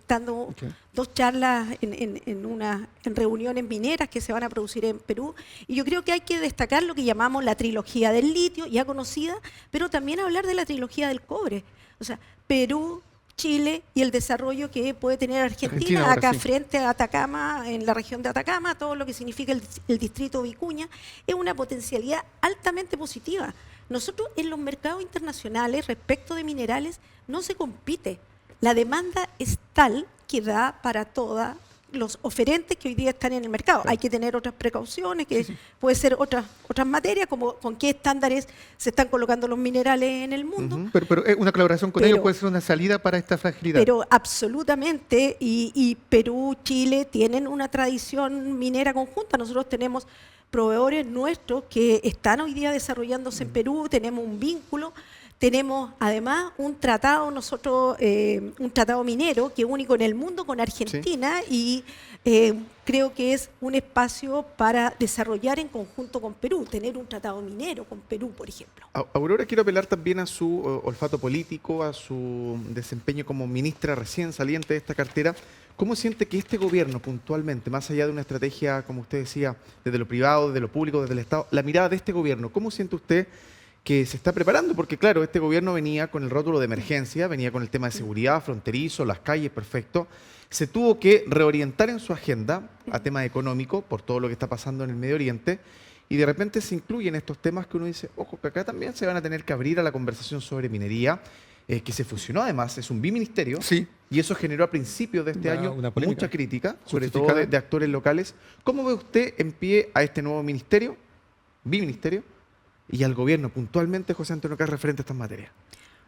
dando 2 charlas en reuniones mineras que se van a producir en Perú. Y yo creo que hay que destacar lo que llamamos la trilogía del litio, ya conocida, pero también hablar de la trilogía del cobre. O sea, Perú, Chile y el desarrollo que puede tener Argentina acá frente a Atacama, en la región de Atacama, todo lo que significa el distrito Vicuña, es una potencialidad altamente positiva. Nosotros en los mercados internacionales respecto de minerales no se compite. La demanda es tal que da para todos los oferentes que hoy día están en el mercado. Hay que tener otras precauciones, que puede ser otras materias, como con qué estándares se están colocando los minerales en el mundo. Pero una colaboración con ellos puede ser una salida para esta fragilidad. Pero absolutamente, y Perú, Chile tienen una tradición minera conjunta. Nosotros tenemos proveedores nuestros que están hoy día desarrollándose en Perú, tenemos un vínculo. Tenemos además un tratado, un tratado minero que es único en el mundo con Argentina y creo que es un espacio para desarrollar en conjunto con Perú, tener un tratado minero con Perú, por ejemplo. Aurora, quiero apelar también a su olfato político, a su desempeño como ministra recién saliente de esta cartera. ¿Cómo siente que este gobierno puntualmente, más allá de una estrategia, como usted decía, desde lo privado, desde lo público, desde el Estado, la mirada de este gobierno, cómo siente usted que se está preparando? Porque claro, este gobierno venía con el rótulo de emergencia, venía con el tema de seguridad, fronterizo, las calles, perfecto. Se tuvo que reorientar en su agenda a temas económicos por todo lo que está pasando en el Medio Oriente y de repente se incluyen estos temas que uno dice, ojo, que acá también se van a tener que abrir a la conversación sobre minería, que se fusionó además, es un biministerio, Sí. y eso generó a principios de este año una polémica. mucha crítica, sobre todo Justificada. de actores locales. ¿Cómo ve usted en pie a este nuevo ministerio, biministerio, y al gobierno puntualmente, José Antonio Caz, referente a estas materias?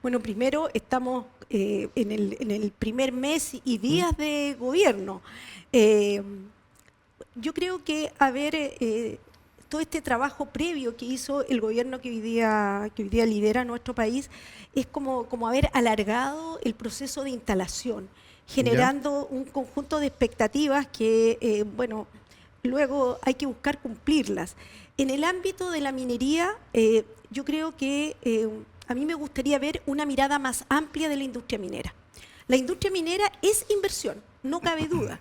Bueno, primero estamos en el primer mes y días de gobierno. Yo creo que todo este trabajo previo que hizo el gobierno que hoy día lidera nuestro país es como haber alargado el proceso de instalación, generando un conjunto de expectativas que, luego hay que buscar cumplirlas. En el ámbito de la minería, yo creo que a mí me gustaría ver una mirada más amplia de la industria minera. La industria minera es inversión, no cabe duda.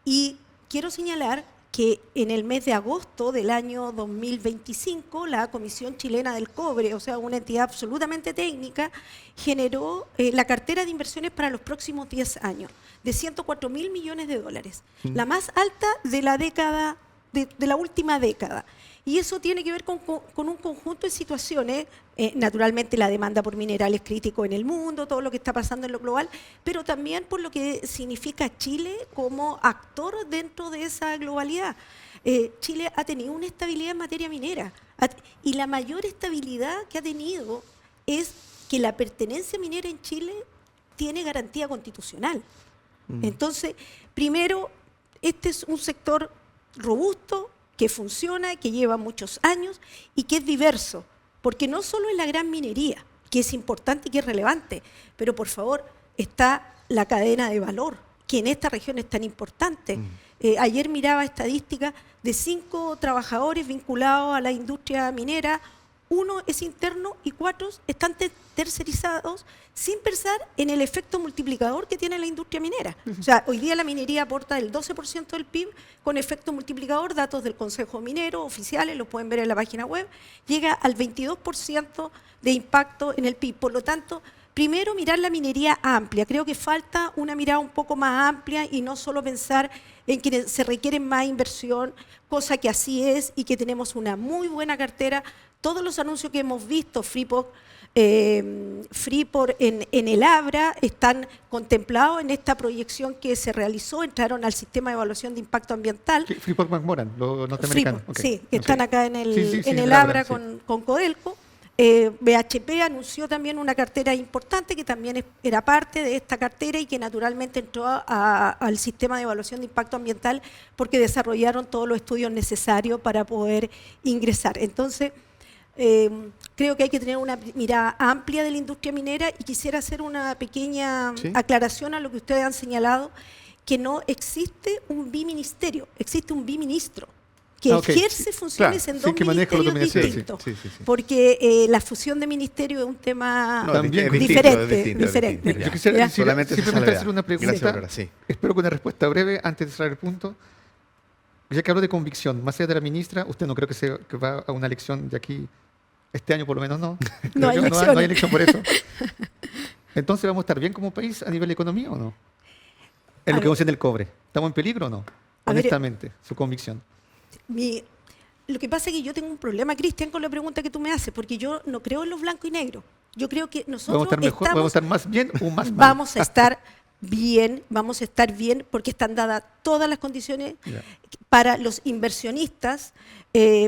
Y quiero señalar que en el mes de agosto del año 2025, la Comisión Chilena del Cobre, o sea, una entidad absolutamente técnica, generó la cartera de inversiones para los próximos 10 años, de 104.000 millones de dólares, la más alta de la década, de la última década. Y eso tiene que ver con un conjunto de situaciones, naturalmente la demanda por minerales críticos en el mundo, todo lo que está pasando en lo global, pero también por lo que significa Chile como actor dentro de esa globalidad. Chile ha tenido una estabilidad en materia minera y la mayor estabilidad que ha tenido es que la pertenencia minera en Chile tiene garantía constitucional. Entonces, primero, este es un sector robusto, que funciona, que lleva muchos años y que es diverso, porque no solo es la gran minería, que es importante y que es relevante, pero por favor está la cadena de valor, que en esta región es tan importante. Ayer miraba estadísticas de 5 trabajadores vinculados a la industria minera, 1 es interno y 4 están tercerizados, sin pensar en el efecto multiplicador que tiene la industria minera. O sea, hoy día la minería aporta el 12% del PIB con efecto multiplicador, datos del Consejo Minero oficiales, lo pueden ver en la página web, llega al 22% de impacto en el PIB. Por lo tanto, primero mirar la minería amplia. Creo que falta una mirada un poco más amplia y no solo pensar en que se requiere más inversión, cosa que así es y que tenemos una muy buena cartera. Todos los anuncios que hemos visto, Freeport en el Abra, están contemplados en esta proyección que se realizó, entraron al sistema de evaluación de impacto ambiental. Freeport McMoran, los norteamericanos. Freeport, Okay. sí, que están acá en el Abra, Abra sí. con Codelco. BHP anunció también una cartera importante que también era parte de esta cartera y que naturalmente entró al sistema de evaluación de impacto ambiental porque desarrollaron todos los estudios necesarios para poder ingresar. Entonces, creo que hay que tener una mirada amplia de la industria minera y quisiera hacer una pequeña aclaración a lo que ustedes han señalado, que no existe un biministerio, existe un biministro que ejerce funciones en dos que maneja los ministerios ministerios, distintos, porque la fusión de ministerios es un tema También diferente. Yo quisiera Solamente simplemente hacer una pregunta. Gracias, Aurora, sí. Espero con una respuesta breve antes de cerrar el punto. Ya que habló de convicción, más allá de la ministra, usted no creo que va a una elección de aquí, este año por lo menos no. No hay no hay elección por eso. Entonces, ¿vamos a estar bien como país a nivel de economía o no? En lo que concierne el cobre. ¿Estamos en peligro o no? Honestamente, su convicción. Lo que pasa es que yo tengo un problema, Cristian, con la pregunta que tú me haces, porque yo no creo en los blanco y negro. Yo creo que nosotros ¿Vamos a estar más bien o más mal? Vamos a estar bien porque están dadas todas las condiciones para los inversionistas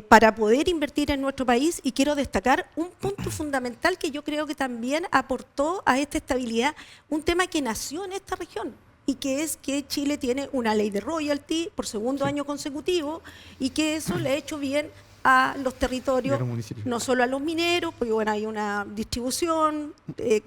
para poder invertir en nuestro país, y quiero destacar un punto fundamental que yo creo que también aportó a esta estabilidad, un tema que nació en esta región y que es que Chile tiene una ley de royalty por segundo año consecutivo y que eso le ha hecho bien a los territorios, Y a los municipios. no solo a los mineros, porque bueno, hay una distribución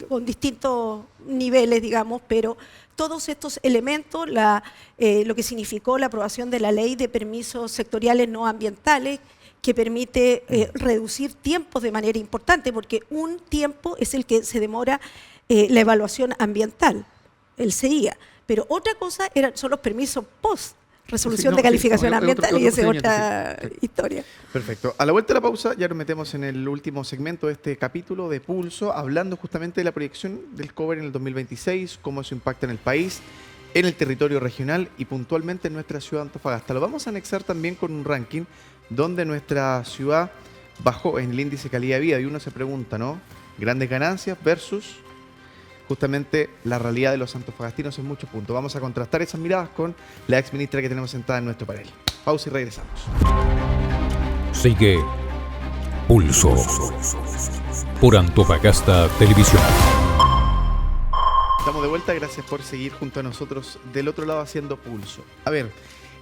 con distintos niveles, digamos, pero todos estos elementos, lo que significó la aprobación de la ley de permisos sectoriales no ambientales, que permite reducir tiempos de manera importante, porque un tiempo es el que se demora la evaluación ambiental, el CIA, pero otra cosa son los permisos post resolución de calificación ambiental, y esa es otra historia. Perfecto. A la vuelta de la pausa ya nos metemos en el último segmento de este capítulo de Pulso, hablando justamente de la proyección del cobre en el 2026, cómo eso impacta en el país, en el territorio regional y puntualmente en nuestra ciudad de Antofagasta. Lo vamos a anexar también con un ranking donde nuestra ciudad bajó en el índice calidad de vida y uno se pregunta, ¿no? Grandes ganancias versus justamente la realidad de los antofagastinos en muchos puntos. Vamos a contrastar esas miradas con la ex ministra que tenemos sentada en nuestro panel. Pausa y regresamos. Sigue Pulso por Antofagasta Televisión. Estamos de vuelta, gracias por seguir junto a nosotros del otro lado haciendo Pulso. A ver,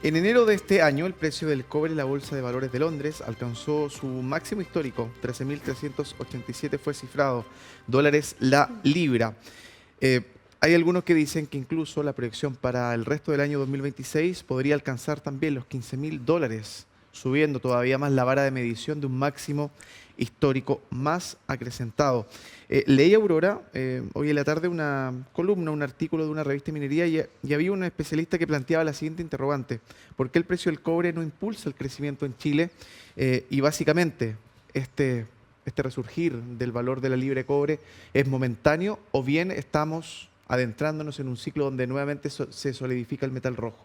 en enero de este año el precio del cobre en la Bolsa de Valores de Londres alcanzó su máximo histórico, 13.387 fue cifrado, dólares la libra. Hay algunos que dicen que incluso la proyección para el resto del año 2026 podría alcanzar también los 15.000 dólares, subiendo todavía más la vara de medición de un máximo histórico más acrecentado. Leí, Aurora, hoy en la tarde una columna, un artículo de una revista de minería y había un especialista que planteaba la siguiente interrogante: ¿por qué el precio del cobre no impulsa el crecimiento en Chile? Y básicamente este resurgir del valor de la libra de cobre es momentáneo o bien estamos adentrándonos en un ciclo donde nuevamente se solidifica el metal rojo.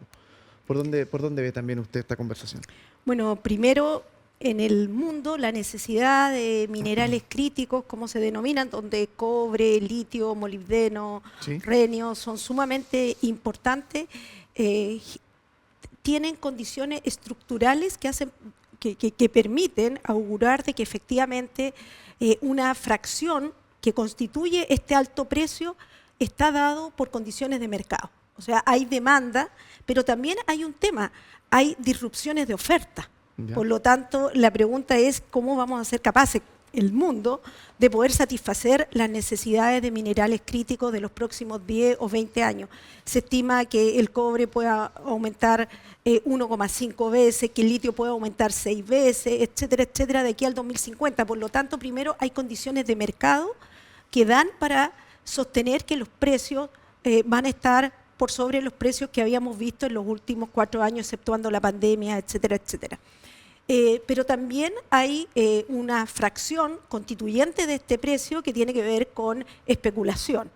¿Por dónde ve también usted esta conversación? Bueno, primero, en el mundo la necesidad de minerales críticos, como se denominan, donde cobre, litio, molibdeno, ¿Sí? renio son sumamente importantes, tienen condiciones estructurales que permiten augurar de que efectivamente una fracción que constituye este alto precio está dado por condiciones de mercado. O sea, hay demanda, pero también hay un tema, hay disrupciones de oferta. Ya. Por lo tanto, la pregunta es cómo vamos a ser capaces, el mundo, de poder satisfacer las necesidades de minerales críticos de los próximos 10 o 20 años. Se estima que el cobre pueda aumentar 1,5 veces, que el litio pueda aumentar 6 veces, etcétera, etcétera, de aquí al 2050. Por lo tanto, primero hay condiciones de mercado que dan para sostener que los precios van a estar por sobre los precios que habíamos visto en los últimos 4 años, exceptuando la pandemia, etcétera, etcétera. Pero también hay una fracción constituyente de este precio que tiene que ver con especulación.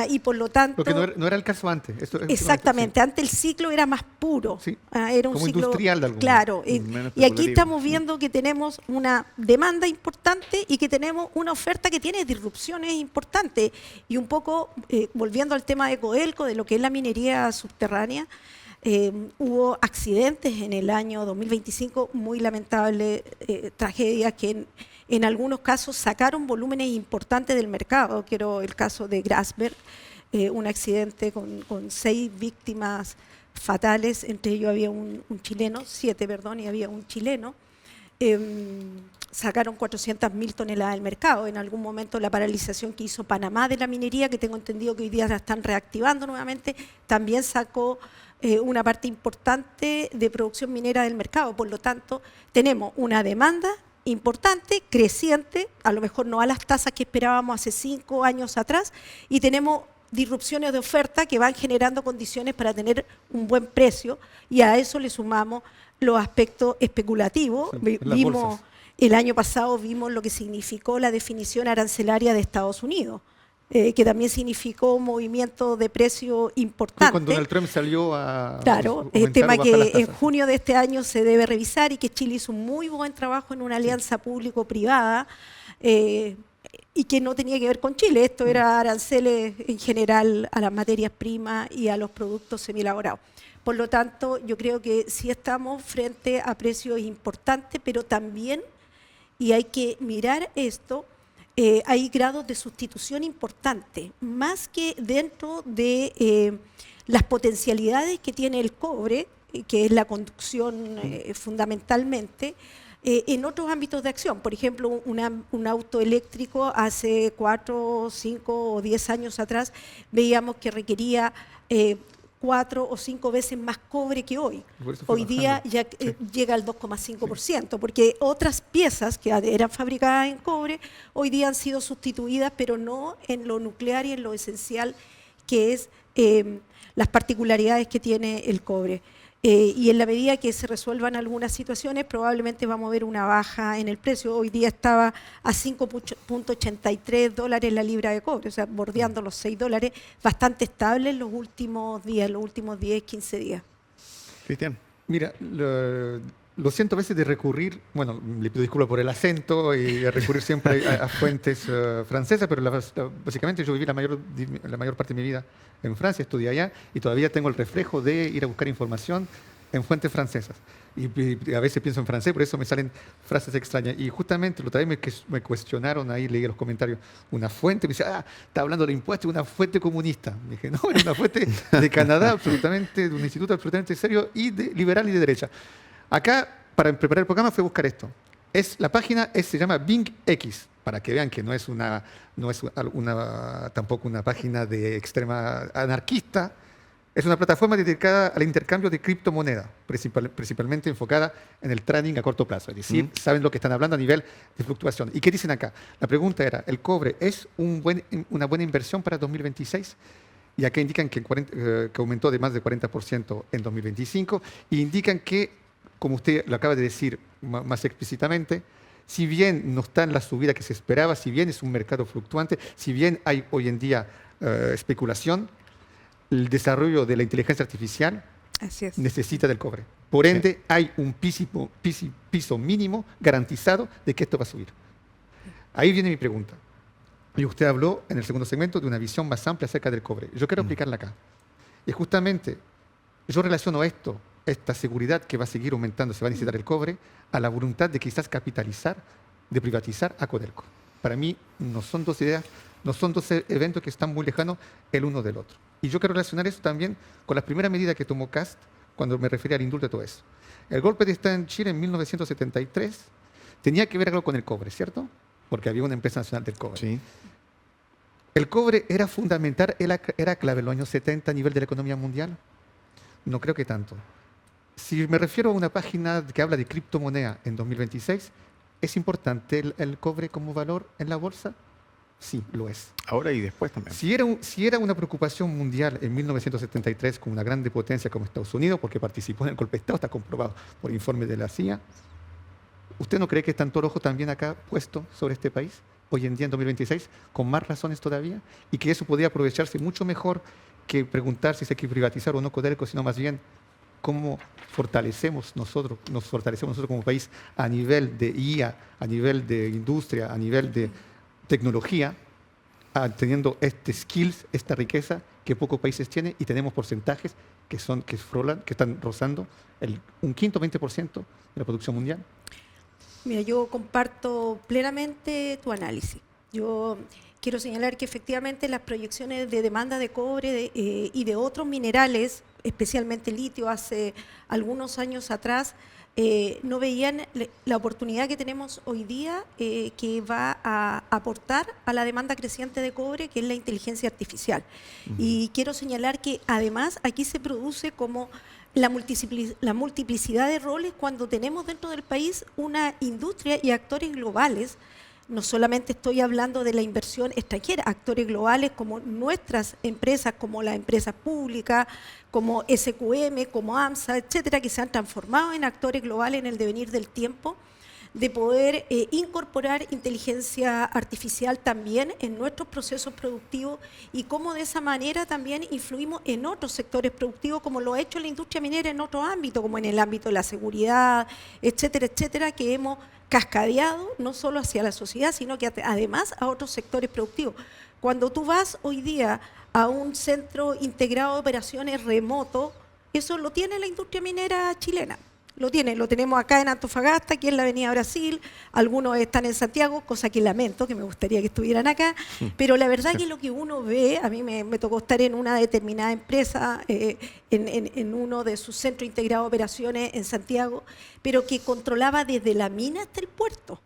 Y por lo tanto... Porque no era el caso antes. Exactamente, Sí. antes el ciclo era más puro. Sí. Era un Como ciclo industrial de algún modo. Claro, Menos y aquí especulativo. estamos viendo que tenemos una demanda importante y que tenemos una oferta que tiene disrupciones importantes. Y un poco, volviendo al tema de Codelco, de lo que es la minería subterránea, hubo accidentes en el año 2025, muy lamentables tragedias que en algunos casos sacaron volúmenes importantes del mercado. Quiero el caso de Grasberg, un accidente con 6 víctimas fatales, entre ellos había un chileno, 7, perdón, y había un chileno. Sacaron 400.000 toneladas del mercado. En algún momento la paralización que hizo Panamá de la minería, que tengo entendido que hoy día la están reactivando nuevamente, también sacó una parte importante de producción minera del mercado. Por lo tanto, tenemos una demanda importante, creciente, a lo mejor no a las tasas que esperábamos hace 5 años atrás, y tenemos disrupciones de oferta que van generando condiciones para tener un buen precio, y a eso le sumamos los aspectos especulativos. Sí, en las bolsas. El año pasado vimos lo que significó la definición arancelaria de Estados Unidos, que también significó un movimiento de precio importante. Cuando Donald Trump salió a... Claro, el tema que en junio de este año se debe revisar y que Chile hizo un muy buen trabajo en una alianza público-privada y que no tenía que ver con Chile. Esto era aranceles en general a las materias primas y a los productos semielaborados. Por lo tanto, yo creo que sí estamos frente a precios importantes, pero también, y hay que mirar esto, hay grados de sustitución importantes, más que dentro de las potencialidades que tiene el cobre, que es la conducción fundamentalmente. en otros ámbitos de acción. Por ejemplo, un auto eléctrico hace 4, 5 o 10 años atrás veíamos que requería 4 o 5 veces más cobre que hoy. Hoy día ya llega al 2,5%, porque otras piezas que eran fabricadas en cobre hoy día han sido sustituidas, pero no en lo nuclear y en lo esencial que es las particularidades que tiene el cobre. Y en la medida que se resuelvan algunas situaciones, probablemente vamos a ver una baja en el precio. Hoy día estaba a $5.83 la libra de cobre, o sea, bordeando los $6, bastante estable en los últimos días, los últimos 10, 15 días. Cristian. Mira, lo siento a veces de recurrir, bueno, le pido disculpas por el acento y de recurrir siempre a fuentes francesas, pero básicamente yo viví la mayor parte de mi vida en Francia, estudié allá y todavía tengo el reflejo de ir a buscar información en fuentes francesas. Y a veces pienso en francés, por eso me salen frases extrañas. Y justamente otra vez me cuestionaron, ahí leí los comentarios, una fuente, me dice, está hablando de impuestos, una fuente comunista. Me dije, no, era una fuente de Canadá, absolutamente, de un instituto absolutamente serio y liberal y de derecha. Acá, para preparar el programa, fui a buscar esto. La página se llama Bing X, para que vean que no es tampoco una página de extrema anarquista. Es una plataforma dedicada al intercambio de criptomonedas, principalmente enfocada en el trading a corto plazo. Es decir, saben lo que están hablando a nivel de fluctuación. ¿Y qué dicen acá? La pregunta era, ¿el cobre es una buena inversión para 2026? Y acá indican que aumentó de más de 40% en 2025. Y indican que, como usted lo acaba de decir más explícitamente, si bien no está en la subida que se esperaba, si bien es un mercado fluctuante, si bien hay hoy en día especulación, el desarrollo de la inteligencia artificial necesita del cobre. Por ende, hay un piso mínimo garantizado de que esto va a subir. Ahí viene mi pregunta. Y usted habló en el segundo segmento de una visión más amplia acerca del cobre. Yo quiero aplicarla acá. Y justamente, yo relaciono esta seguridad que va a seguir aumentando, se va a necesitar el cobre, a la voluntad de quizás de privatizar a Codelco. Para mí no son dos ideas, no son dos eventos que están muy lejanos el uno del otro. Y yo quiero relacionar eso también con la primera medida que tomó Kast cuando me refería al indulto de todo eso. El golpe de Estado en Chile en 1973 tenía que ver algo con el cobre, ¿cierto? Porque había una empresa nacional del cobre. Sí. ¿El cobre era fundamental, era clave en los años 70 a nivel de la economía mundial? No creo que tanto. Si me refiero a una página que habla de criptomoneda en 2026, ¿es importante el cobre como valor en la bolsa? Sí, lo es. Ahora y después también. Si era una preocupación mundial en 1973 con una grande potencia como Estados Unidos, porque participó en el golpe de Estado, está comprobado por informes de la CIA, ¿usted no cree que está en todo ojo también acá puesto sobre este país, hoy en día en 2026, con más razones todavía? Y que eso podría aprovecharse mucho mejor que preguntar si se hay que privatizar o no Codelco, sino más bien cómo nos fortalecemos nosotros como país a nivel de IA, a nivel de industria, a nivel de tecnología, teniendo skills, esta riqueza que pocos países tienen y tenemos porcentajes que están rozando un quinto, 20% de la producción mundial. Mira, yo comparto plenamente tu análisis. Yo quiero señalar que efectivamente las proyecciones de demanda de cobre y de otros minerales, especialmente litio, hace algunos años atrás, no veían la oportunidad que tenemos hoy día que va a aportar a la demanda creciente de cobre, que es la inteligencia artificial. Y quiero señalar que además aquí se produce como la multiplicidad de roles cuando tenemos dentro del país una industria y actores globales. No solamente estoy hablando de la inversión extranjera, actores globales como nuestras empresas, como las empresas públicas, como SQM, como AMSA, etcétera, que se han transformado en actores globales en el devenir del tiempo, de poder incorporar inteligencia artificial también en nuestros procesos productivos y cómo de esa manera también influimos en otros sectores productivos, como lo ha hecho la industria minera en otros ámbitos, como en el ámbito de la seguridad, etcétera, etcétera, que hemos cascadeado no solo hacia la sociedad, sino que además a otros sectores productivos. Cuando tú vas hoy día a un centro integrado de operaciones remoto, eso lo tiene la industria minera chilena. lo tenemos acá en Antofagasta, aquí en la Avenida Brasil, algunos están en Santiago, cosa que lamento, que me gustaría que estuvieran acá, pero la verdad que lo que uno ve, a mí me tocó estar en una determinada empresa, en uno de sus centros integrados de operaciones en Santiago, pero que controlaba desde la mina hasta el puerto.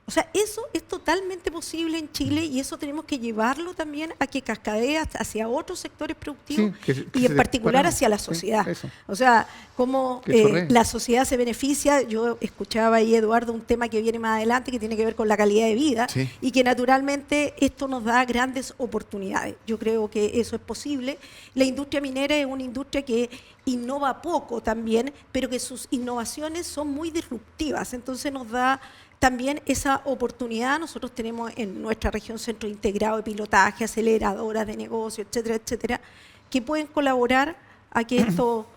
O sea, eso es totalmente posible en Chile y eso tenemos que llevarlo también a que cascadee hacia otros sectores productivos y en particular hacia la sociedad. O sea, cómo la sociedad se beneficia. Yo escuchaba ahí, Eduardo, un tema que viene más adelante que tiene que ver con la calidad de vida y que naturalmente esto nos da grandes oportunidades. Yo creo que eso es posible. La industria minera es una industria que innova poco también, pero que sus innovaciones son muy disruptivas. Entonces nos da también esa oportunidad. Nosotros tenemos en nuestra región centro integrado de pilotaje, aceleradoras de negocio, etcétera, etcétera, que pueden colaborar a que esto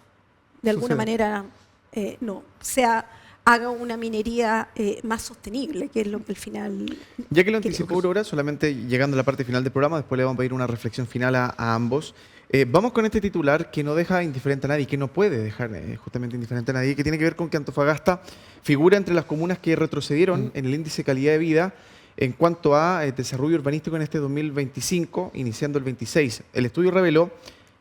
de alguna manera haga una minería más sostenible, que es lo que al final... Ya que lo anticipó Aurora, solamente llegando a la parte final del programa, después le vamos a pedir una reflexión final a ambos. Vamos con este titular que no deja indiferente a nadie, que no puede dejar justamente indiferente a nadie, que tiene que ver con que Antofagasta figura entre las comunas que retrocedieron en el índice de calidad de vida en cuanto a desarrollo urbanístico en este 2025, iniciando el 26. El estudio reveló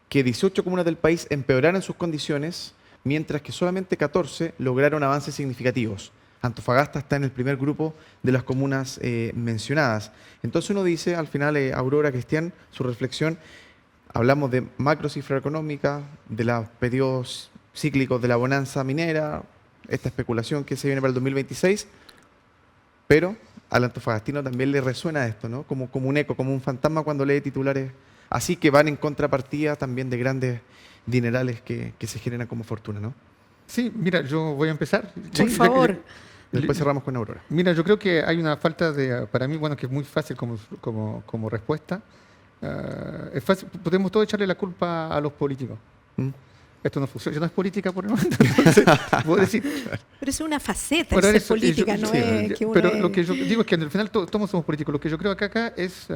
que 18 comunas del país empeoraron sus condiciones, mientras que solamente 14 lograron avances significativos. Antofagasta está en el primer grupo de las comunas mencionadas. Entonces uno dice, al final, Aurora, Cristian, su reflexión, hablamos de macro cifra económica, de los periodos cíclicos de la bonanza minera, esta especulación que se viene para el 2026, pero al antofagastino también le resuena esto, ¿no? Como un eco, como un fantasma cuando lee titulares así que van en contrapartida también de grandes dinerales que se generan como fortuna, ¿no? Sí, mira, yo voy a empezar. Por favor. Después cerramos con Aurora. Mira, yo creo que hay una falta de, para mí, bueno, que es muy fácil como respuesta. Es fácil, podemos todos echarle la culpa a los políticos. Esto no funciona, no es política por el momento. Entonces, puedo decir, pero es una faceta de ser política, no es que uno pero lo que yo digo es que al final todos somos políticos. Lo que yo creo acá es,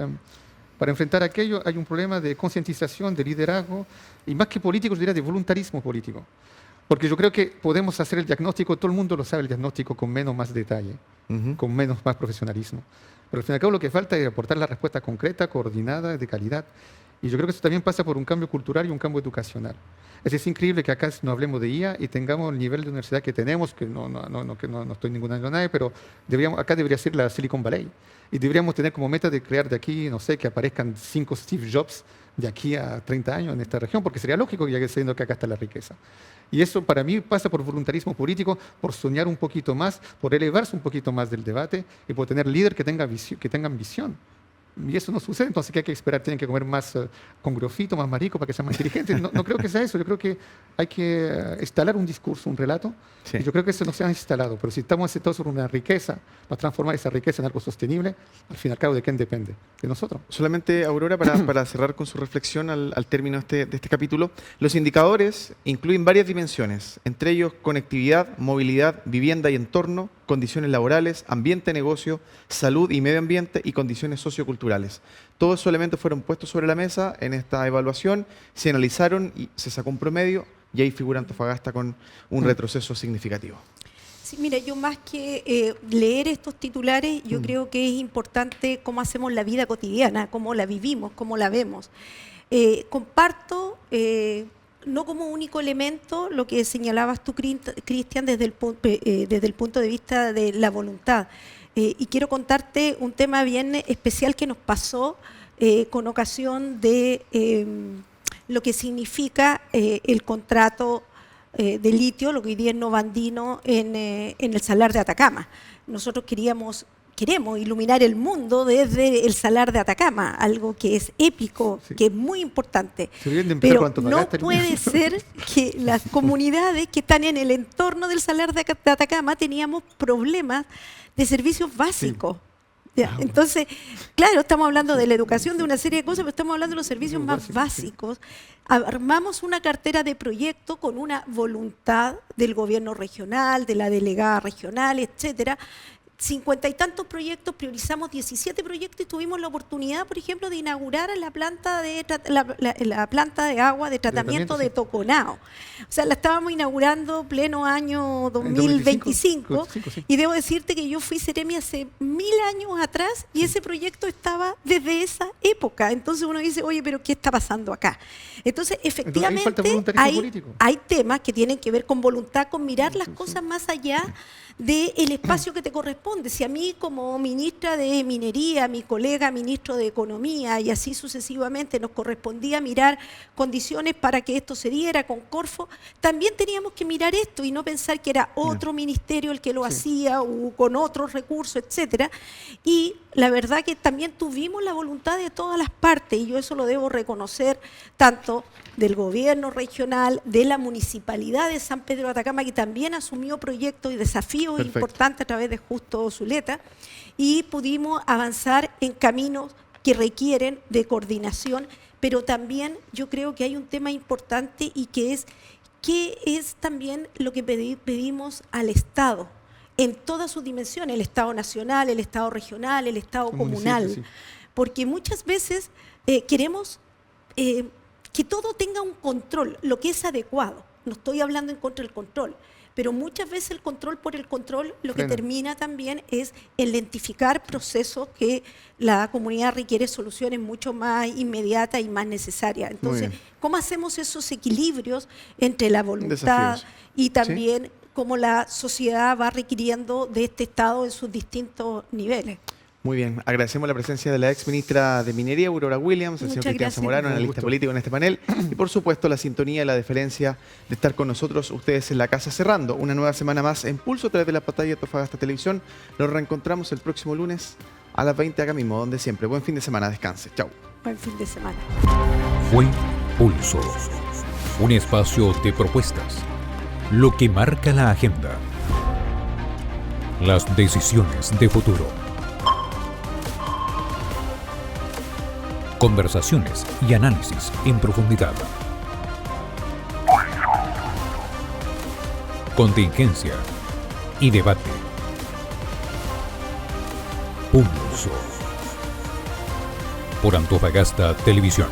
para enfrentar aquello, hay un problema de concientización, de liderazgo, y más que político, yo diría de voluntarismo político. Porque yo creo que podemos hacer el diagnóstico, todo el mundo lo sabe, el diagnóstico con menos, más detalle, con más profesionalismo. Pero al fin y al cabo lo que falta es aportar la respuesta concreta, coordinada, de calidad. Y yo creo que eso también pasa por un cambio cultural y un cambio educacional. Es increíble que acá no hablemos de IA y tengamos el nivel de universidad que tenemos, que no estoy ninguneando a nadie, pero acá debería ser la Silicon Valley. Y deberíamos tener como meta de crear de aquí, no sé, que aparezcan 5 Steve Jobs de aquí a 30 años en esta región, porque sería lógico, ya que sabiendo que acá está la riqueza. Y eso para mí pasa por voluntarismo político, por soñar un poquito más, por elevarse un poquito más del debate y por tener líderes que tengan visión. Y eso no sucede, entonces ¿qué hay que esperar? Tienen que comer más con grofito, más marico para que sean más inteligentes. No creo que sea eso, yo creo que hay que instalar un discurso, un relato, y yo creo que eso no se ha instalado, pero si estamos sentados sobre una riqueza, para transformar esa riqueza en algo sostenible, al fin y al cabo, ¿de quién depende? De nosotros. Solamente, Aurora, para cerrar con su reflexión al término de este capítulo, los indicadores incluyen varias dimensiones, entre ellos conectividad, movilidad, vivienda y entorno, condiciones laborales, ambiente, negocio, salud y medio ambiente y condiciones socioculturales. Todos esos elementos fueron puestos sobre la mesa en esta evaluación, se analizaron y se sacó un promedio y ahí figura Antofagasta con un retroceso significativo. Sí, mira, yo más que leer estos titulares, yo creo que es importante cómo hacemos la vida cotidiana, cómo la vivimos, cómo la vemos. Comparto... no como único elemento lo que señalabas tú, Cristian, desde el punto de vista de la voluntad. Y quiero contarte un tema bien especial que nos pasó con ocasión de lo que significa el contrato de litio, lo que hoy día es Novandino, en el Salar de Atacama. Nosotros queremos iluminar el mundo desde el Salar de Atacama, algo que es épico, que es muy importante. Pero no puede ser que las comunidades que están en el entorno del Salar de Atacama teníamos problemas de servicios básicos. Entonces, claro, estamos hablando de la educación, de una serie de cosas, pero estamos hablando de los servicios más básicos. Armamos una cartera de proyectos con una voluntad del gobierno regional, de la delegada regional, etcétera, 50 y tantos proyectos, priorizamos 17 proyectos y tuvimos la oportunidad, por ejemplo, de inaugurar la planta la planta de agua de tratamiento de Toconao. O sea, la estábamos inaugurando pleno año 2025 sí. y debo decirte que yo fui Seremi hace 1000 años atrás y ese proyecto estaba desde esa época. Entonces uno dice, oye, pero ¿qué está pasando acá? Entonces, efectivamente, hay temas que tienen que ver con voluntad, con mirar las cosas más allá del espacio que te corresponde. Si a mí como ministra de Minería, mi colega ministro de Economía y así sucesivamente nos correspondía mirar condiciones para que esto se diera con Corfo, también teníamos que mirar esto y no pensar que era otro ministerio el que lo hacía o con otros recursos, etcétera. Y la verdad que también tuvimos la voluntad de todas las partes y yo eso lo debo reconocer tanto del gobierno regional, de la municipalidad de San Pedro de Atacama, que también asumió proyectos y desafíos importantes a través de Justo Zuleta, y pudimos avanzar en caminos que requieren de coordinación, pero también yo creo que hay un tema importante y que es ¿qué es también lo que pedimos al Estado? En todas sus dimensiones, el Estado nacional, el Estado regional, el Estado comunal. Sí. Porque muchas veces queremos que todo tenga un control, lo que es adecuado. No estoy hablando en contra del control, pero muchas veces el control por el control lo que termina también es en lentificar procesos que la comunidad requiere soluciones mucho más inmediatas y más necesarias. Entonces, ¿cómo hacemos esos equilibrios entre la voluntad y también cómo la sociedad va requiriendo de este Estado en sus distintos niveles? Muy bien, agradecemos la presencia de la ex ministra de Minería, Aurora Williams, el señor Cristian Zamorano, analista político en este panel, y por supuesto la sintonía y la deferencia de estar con nosotros ustedes en la casa, cerrando una nueva semana más en Pulso a través de la pantalla de Antofagasta Televisión. Nos reencontramos el próximo lunes a las 20 acá mismo, donde siempre. Buen fin de semana, descanse. Chau. Buen fin de semana. Fue Pulso, un espacio de propuestas, lo que marca la agenda, las decisiones de futuro. Conversaciones y análisis en profundidad. Contingencia y debate. Pulso. Por Antofagasta Televisión.